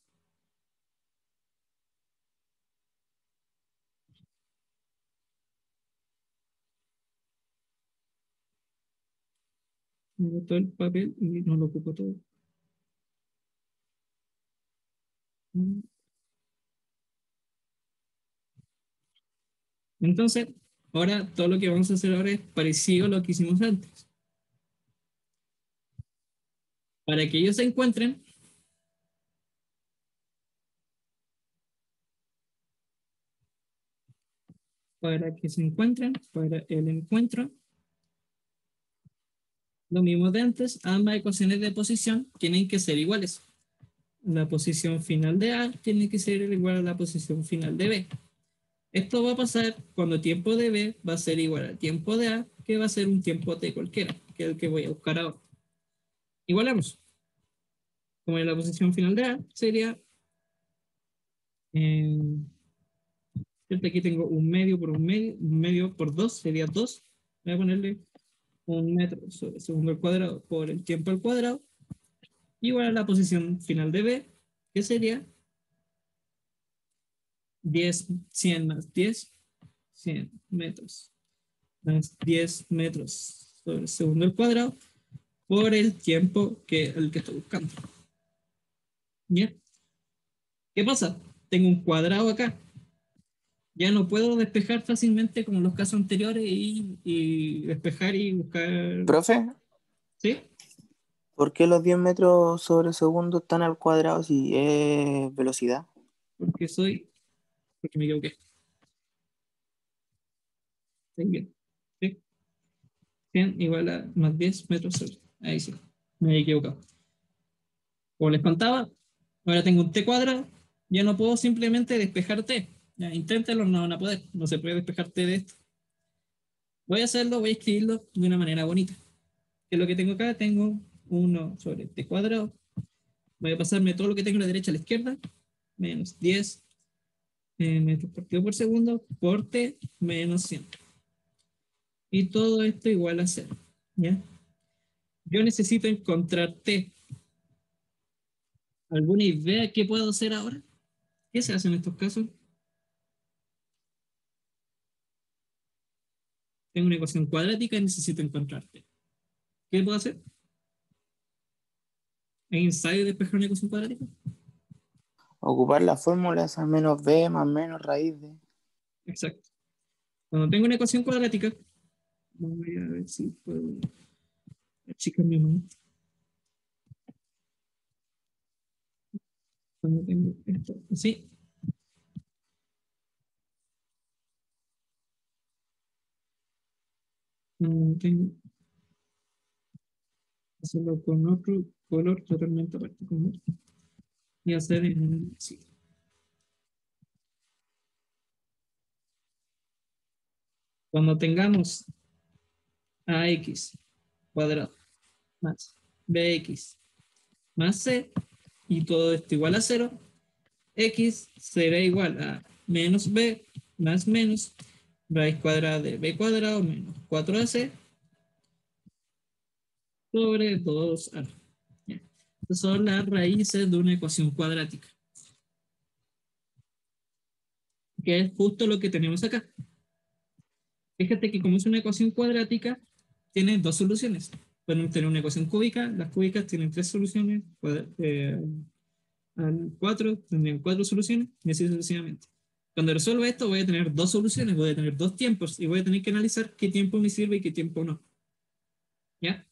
Me botó el papel y no lo ocupo todo. Entonces, ahora todo lo que vamos a hacer ahora es parecido a lo que hicimos antes. Para que ellos se encuentren, para el encuentro, lo mismo de antes, ambas ecuaciones de posición tienen que ser iguales. La posición final de A tiene que ser igual a la posición final de B. Esto va a pasar cuando tiempo de B va a ser igual al tiempo de A, que va a ser un tiempo T cualquiera, que es el que voy a buscar ahora. Igualamos. Como en la posición final de A, sería... aquí tengo un medio por un medio por 2, sería 2. Voy a ponerle un metro sobre segundo al cuadrado por el tiempo al cuadrado, igual a la posición final de B, que sería 10, 100 más 10, 100 metros, más 10 metros sobre segundo al cuadrado, por el tiempo el que estoy buscando. ¿Bien? ¿Qué pasa? Tengo un cuadrado acá. Ya no puedo despejar fácilmente como en los casos anteriores y despejar y buscar... ¿Profe? ¿Sí? ¿Por qué los 10 metros sobre segundo están al cuadrado si es velocidad? Porque me equivoqué. Ahí bien. ¿Sí? 100 igual a más 10 metros sobre. Ahí sí. Me había equivocado. Como les contaba, ahora tengo un t cuadrado. Ya no puedo simplemente despejar t. Ya, inténtenlo, no van a poder. No se puede despejar t de esto. Voy a hacerlo, voy a escribirlo de una manera bonita. ¿Qué es lo que tengo acá? Tengo 1 sobre t cuadrado. Voy a pasarme todo lo que tengo a la derecha a la izquierda, menos 10 metros partido por segundo por t menos 100. Y todo esto igual a 0. ¿Ya? Yo necesito encontrar t. ¿Alguna idea qué puedo hacer ahora? ¿Qué se hace en estos casos? Tengo una ecuación cuadrática y necesito encontrar t. ¿Qué puedo hacer? ¿Hay ensayo de despejar una ecuación cuadrática? Ocupar la fórmula esa menos b más menos raíz de. Exacto. Cuando tengo una ecuación cuadrática, voy a ver si puedo achicar mi mano. Cuando tengo esto así, tengo que hacerlo con otro color totalmente aparte con otro. Y hacer sí. Cuando tengamos ax cuadrado más bx más c y todo esto igual a 0, x será igual a menos b más menos raíz cuadrada de b cuadrado menos 4ac sobre 2a. Estas son las raíces de una ecuación cuadrática, que es justo lo que tenemos acá. Fíjate que como es una ecuación cuadrática, tiene dos soluciones. Pueden tener una ecuación cúbica, las cúbicas tienen tres soluciones, al 4 tendrían cuatro soluciones, y así sucesivamente. Cuando resuelva esto voy a tener dos soluciones, voy a tener dos tiempos, y voy a tener que analizar qué tiempo me sirve y qué tiempo no. ¿Ya?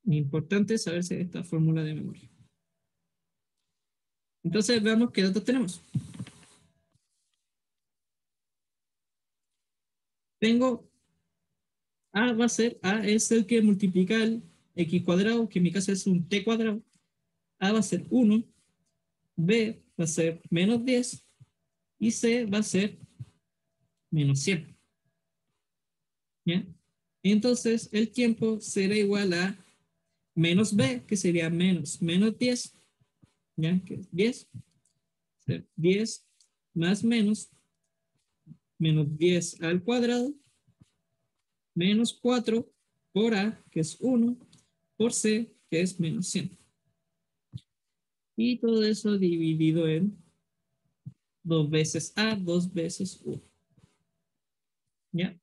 Importante saberse esta fórmula de memoria. Entonces veamos qué datos tenemos. Tengo A va a ser, A es el que multiplica el x cuadrado, que en mi caso es un t cuadrado. A va a ser 1, B va a ser menos 10 y C va a ser menos 100. ¿Ya? Entonces el tiempo será igual a menos B, que sería menos 10, ¿ya? Que es 10. 10 más menos 10 al cuadrado, menos 4 por A, que es 1, por C, que es menos 100. Y todo eso dividido en 2 veces A, 2 veces 1. ¿Ya?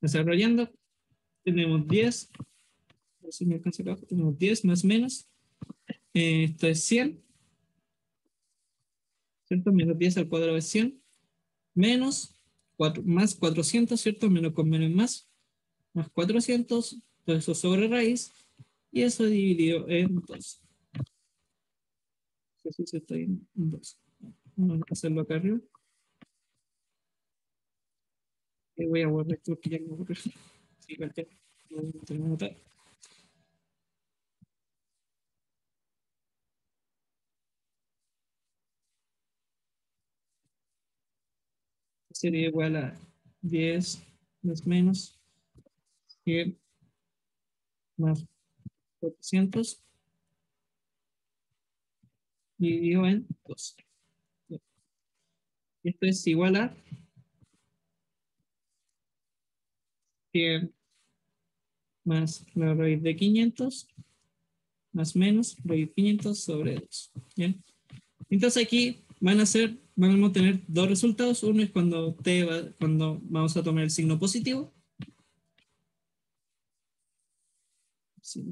Desarrollando, tenemos 10, si me alcanza abajo, tenemos 10 más menos, esto es 100, ¿cierto? Menos 10 al cuadrado es 100, menos 4, más 400, ¿cierto? Menos con menos más 400, todo eso sobre raíz, y eso dividido en 2. Eso sí está en 2. Vamos a hacerlo acá arriba. Y voy a borrar esto porque ya no borré. Sí, cualquier. Tengo que anotar. Sería igual a 10 más menos 100 más 400 dividido en 2. Esto es igual a 100 más la raíz de 500 más menos raíz de 500 sobre 2. ¿Bien? Entonces aquí vamos a tener dos resultados. Uno es cuando cuando vamos a tomar el signo positivo. Sí,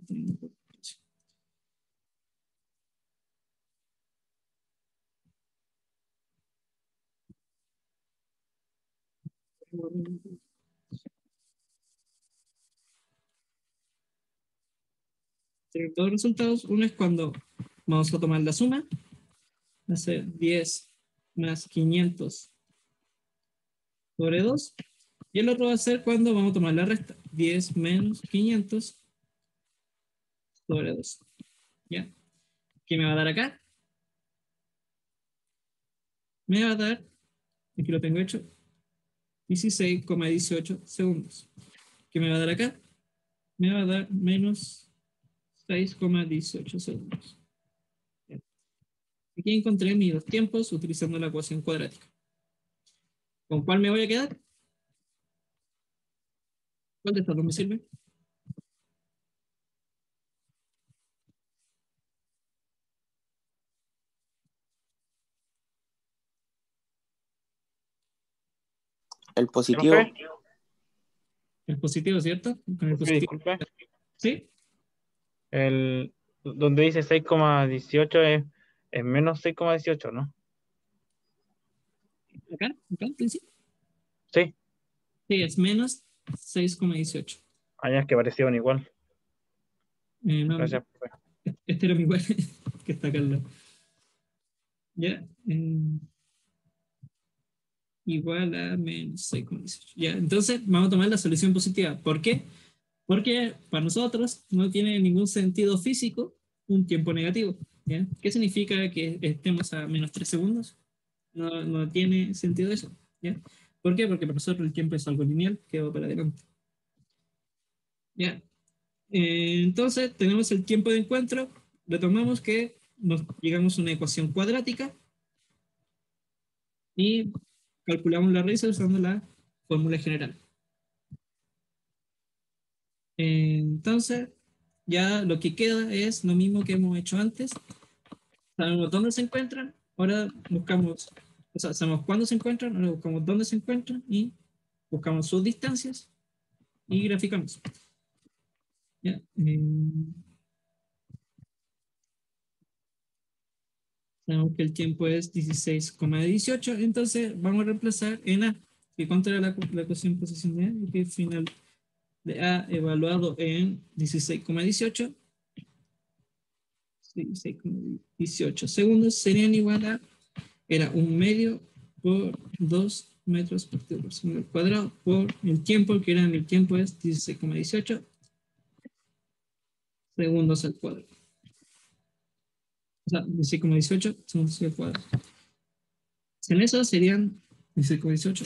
tener dos resultados. Uno es cuando vamos a tomar la suma, va a ser 10 más 500 sobre 2. Y el otro va a ser cuando vamos a tomar la resta, 10 menos 500 sobre 2. ¿Ya? ¿Qué me va a dar acá? Me va a dar, aquí lo tengo hecho, 16,18 segundos. ¿Qué me va a dar acá? Me va a dar menos 6,18 segundos. Bien. Aquí encontré mis dos tiempos utilizando la ecuación cuadrática. ¿Con cuál me voy a quedar? ¿Cuál de estas dos me sirve? El positivo. ¿Profe? El positivo, ¿cierto? Con el Profe, positivo. disculpe. ¿Sí? El, donde dice 6,18 es menos 6,18, ¿no? Acá al principio. Sí, Sí, es menos 6,18. allá es que parecían igual. No, Gracias, profe. este era mi igual que está acá al lado. Ya. Igual a menos 6,18. Ya, entonces vamos a tomar la solución positiva. ¿Por qué? Porque para nosotros no tiene ningún sentido físico un tiempo negativo. ¿Ya? ¿Qué significa que estemos a menos 3 segundos? No, no tiene sentido eso. ¿Ya? ¿Por qué? Porque para nosotros el tiempo es algo lineal que va para adelante. ¿Ya? Entonces tenemos el tiempo de encuentro. Retomamos que nos llegamos a una ecuación cuadrática y calculamos la raíz usando la fórmula general. Entonces, ya lo que queda es lo mismo que hemos hecho antes. Sabemos dónde se encuentran, ahora buscamos, o sea, sabemos cuándo se encuentran, ahora buscamos dónde se encuentran y buscamos sus distancias y graficamos. ¿Ya? Sabemos que el tiempo es 16,18, entonces vamos a reemplazar en A. ¿Y cuánto era la ecuación posición de A? Y que el final de A evaluado en 16,18. 16,18 segundos serían igual a, era 1 medio por 2 metros partido por segundo al cuadrado por el tiempo, que era en el tiempo es 16,18 segundos al cuadrado. O sea, 16,18 segundos al cuadrado. En eso serían 16,18.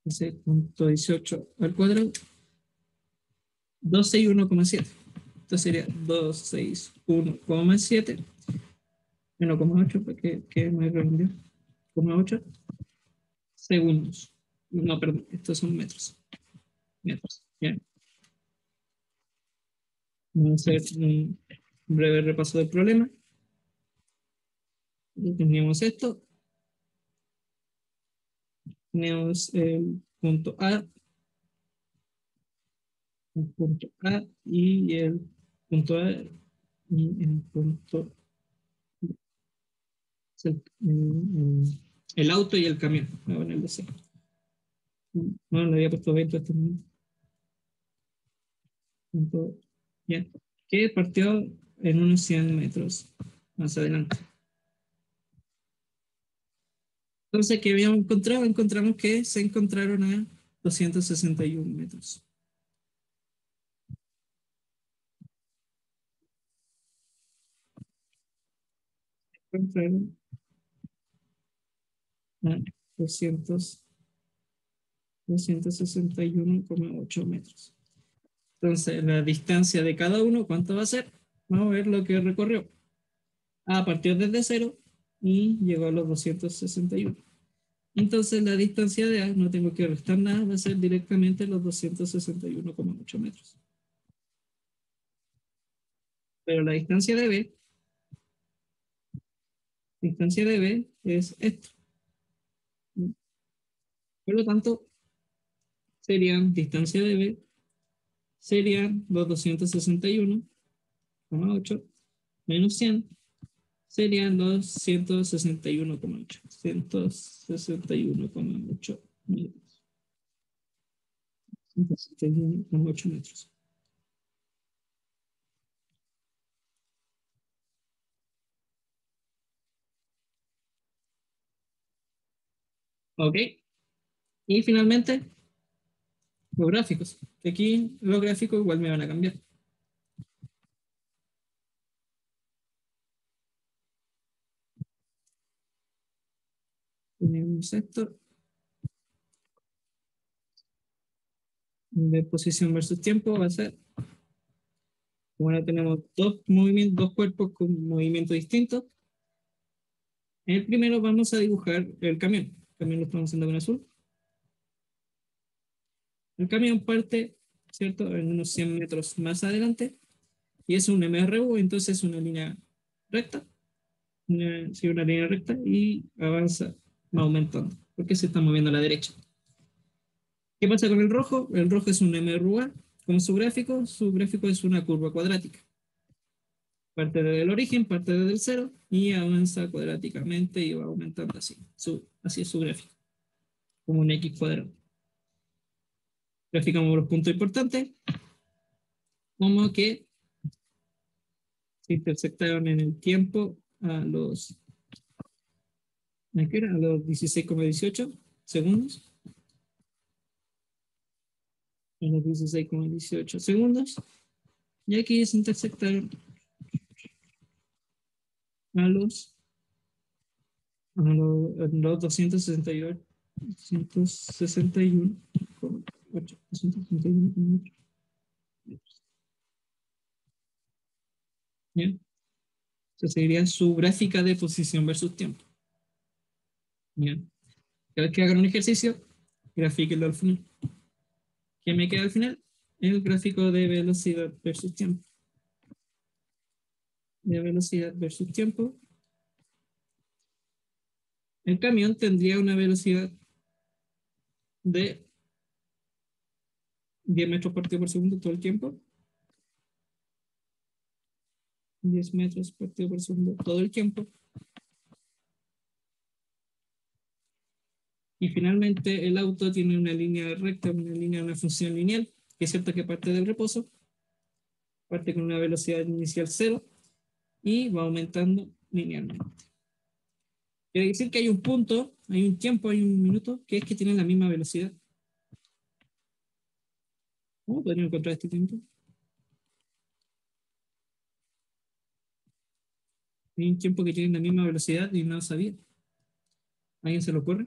16,18 al cuadrado, 261,7. Entonces sería 261,7 1,8, porque me redondeó, 0,8 segundos. No, perdón, estos son metros. Metros, ¿ya? Vamos a hacer un breve repaso del problema. Teníamos esto. Tenemos el punto A y el punto A y el punto el auto y el camión. Voy a ponerlo así. No, le había puesto 20 a este punto, ya, que partió en unos 100 metros más adelante. Entonces, ¿qué habíamos encontrado? Encontramos que se encontraron a 261 metros. Encontraron a 261,8 metros. Entonces, la distancia de cada uno, ¿cuánto va a ser? Vamos a ver lo que recorrió. A partir desde cero y llegó a los 261. Entonces, la distancia de A, no tengo que restar nada, va a ser directamente los 261,8 metros. Pero la distancia de B es esto. Por lo tanto, serían distancia de B, serían los 261,8 menos 100, serían los 161,8. 161,8 metros. 161,8 metros. Ok. Y finalmente, los gráficos. Aquí los gráficos igual me van a cambiar. Tenemos esto. De posición versus tiempo va a ser. Bueno, tenemos dos movimientos, dos cuerpos con movimientos distintos. En el primero vamos a dibujar el camión. El camión lo estamos haciendo con azul. El camión parte, ¿cierto? En unos 100 metros más adelante. Y es un MRU, entonces es una línea recta. Una línea recta y avanza, va aumentando. Porque se está moviendo a la derecha. ¿Qué pasa con el rojo? El rojo es un MRUA. Con su gráfico es una curva cuadrática. Parte desde el origen, parte desde el cero y avanza cuadráticamente y va aumentando así. Así es su gráfico. Como un X cuadrado. Graficamos los puntos importantes. Como que se intersectaron en el tiempo a los 16,18 segundos. A los 16,18 segundos. Y aquí se intersectaron a los 261, 261,8. Bien. Esa sería su gráfica de posición versus tiempo. Bien. Cada vez que hagan un ejercicio, grafíquenlo al final. ¿Qué me queda al final? El gráfico de velocidad versus tiempo. De velocidad versus tiempo. El camión tendría una velocidad de 10 metros partido por segundo todo el tiempo. 10 metros partido por segundo todo el tiempo. Y finalmente el auto tiene una línea recta, una función lineal, que es cierto que parte del reposo, parte con una velocidad inicial 0 y va aumentando linealmente. Quiere decir que hay un punto, hay un tiempo, hay un minuto, que es que tienen la misma velocidad. ¿Cómo podríamos encontrar este tiempo? Hay un tiempo que tiene la misma velocidad y no lo sabía. ¿A alguien se lo ocurre?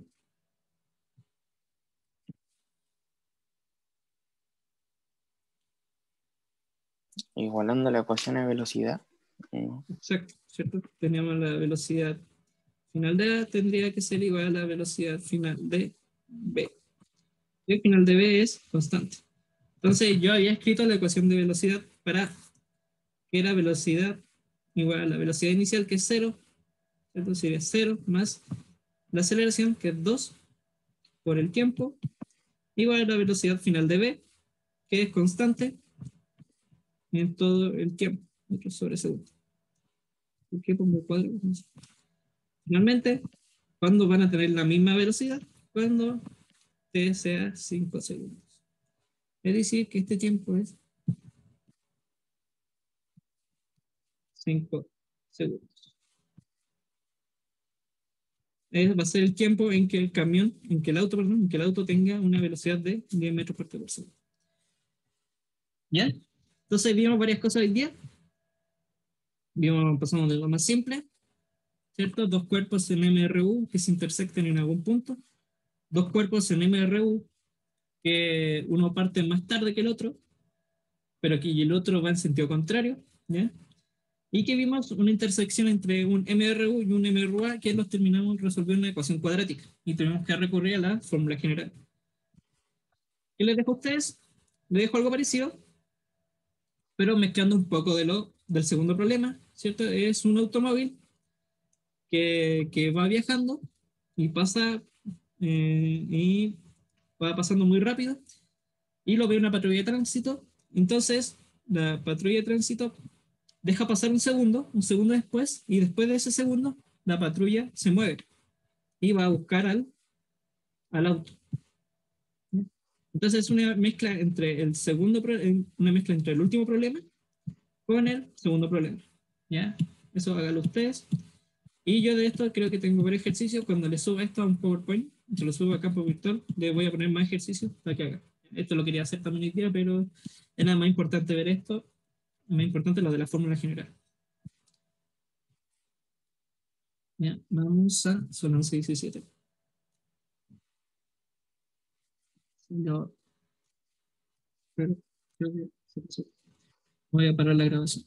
Igualando la ecuación de velocidad. Exacto, ¿cierto? Teníamos la velocidad final de A tendría que ser igual a la velocidad final de B. Y el final de B es constante. Entonces yo había escrito la ecuación de velocidad para que era velocidad igual a la velocidad inicial, que es 0, entonces sería 0 más la aceleración, que es 2 por el tiempo, igual a la velocidad final de B, que es constante en todo el tiempo, metros sobre segundo. ¿Por qué pongo cuadro? Finalmente, ¿cuándo van a tener la misma velocidad? Cuando t sea 5 segundos. Es decir, que este tiempo es 5 segundos. Va a ser el tiempo en que el auto tenga una velocidad de 10 metros por segundo. ¿Ya? Entonces vimos varias cosas hoy día. Pasamos de lo más simple, ¿cierto? Dos cuerpos en MRU que se intersectan en algún punto. Dos cuerpos en MRU que uno parte más tarde que el otro, pero que el otro va en sentido contrario, ¿ya? Y que vimos una intersección entre un MRU y un MRUA que los terminamos resolviendo una ecuación cuadrática y tenemos que recurrir a la fórmula general. ¿Qué les dejo a ustedes? Les dejo algo parecido, pero mezclando un poco del segundo problema, ¿cierto? Es un automóvil que va viajando y y va pasando muy rápido y lo ve una patrulla de tránsito. Entonces, la patrulla de tránsito deja pasar un segundo después, y después de ese segundo, la patrulla se mueve y va a buscar al auto. Entonces es una mezcla entre el último problema con el segundo problema. ¿Ya? Eso hágalo ustedes. Y yo de esto creo que tengo varios ejercicios. Cuando le suba esto a un PowerPoint, se lo subo a campo virtual, le voy a poner más ejercicios para que haga. Esto lo quería hacer también hoy día, pero era más importante ver esto, más importante lo de la fórmula general. Ya, vamos a, son 11:17. Ya, pero creo que se pasó. Voy a parar la grabación.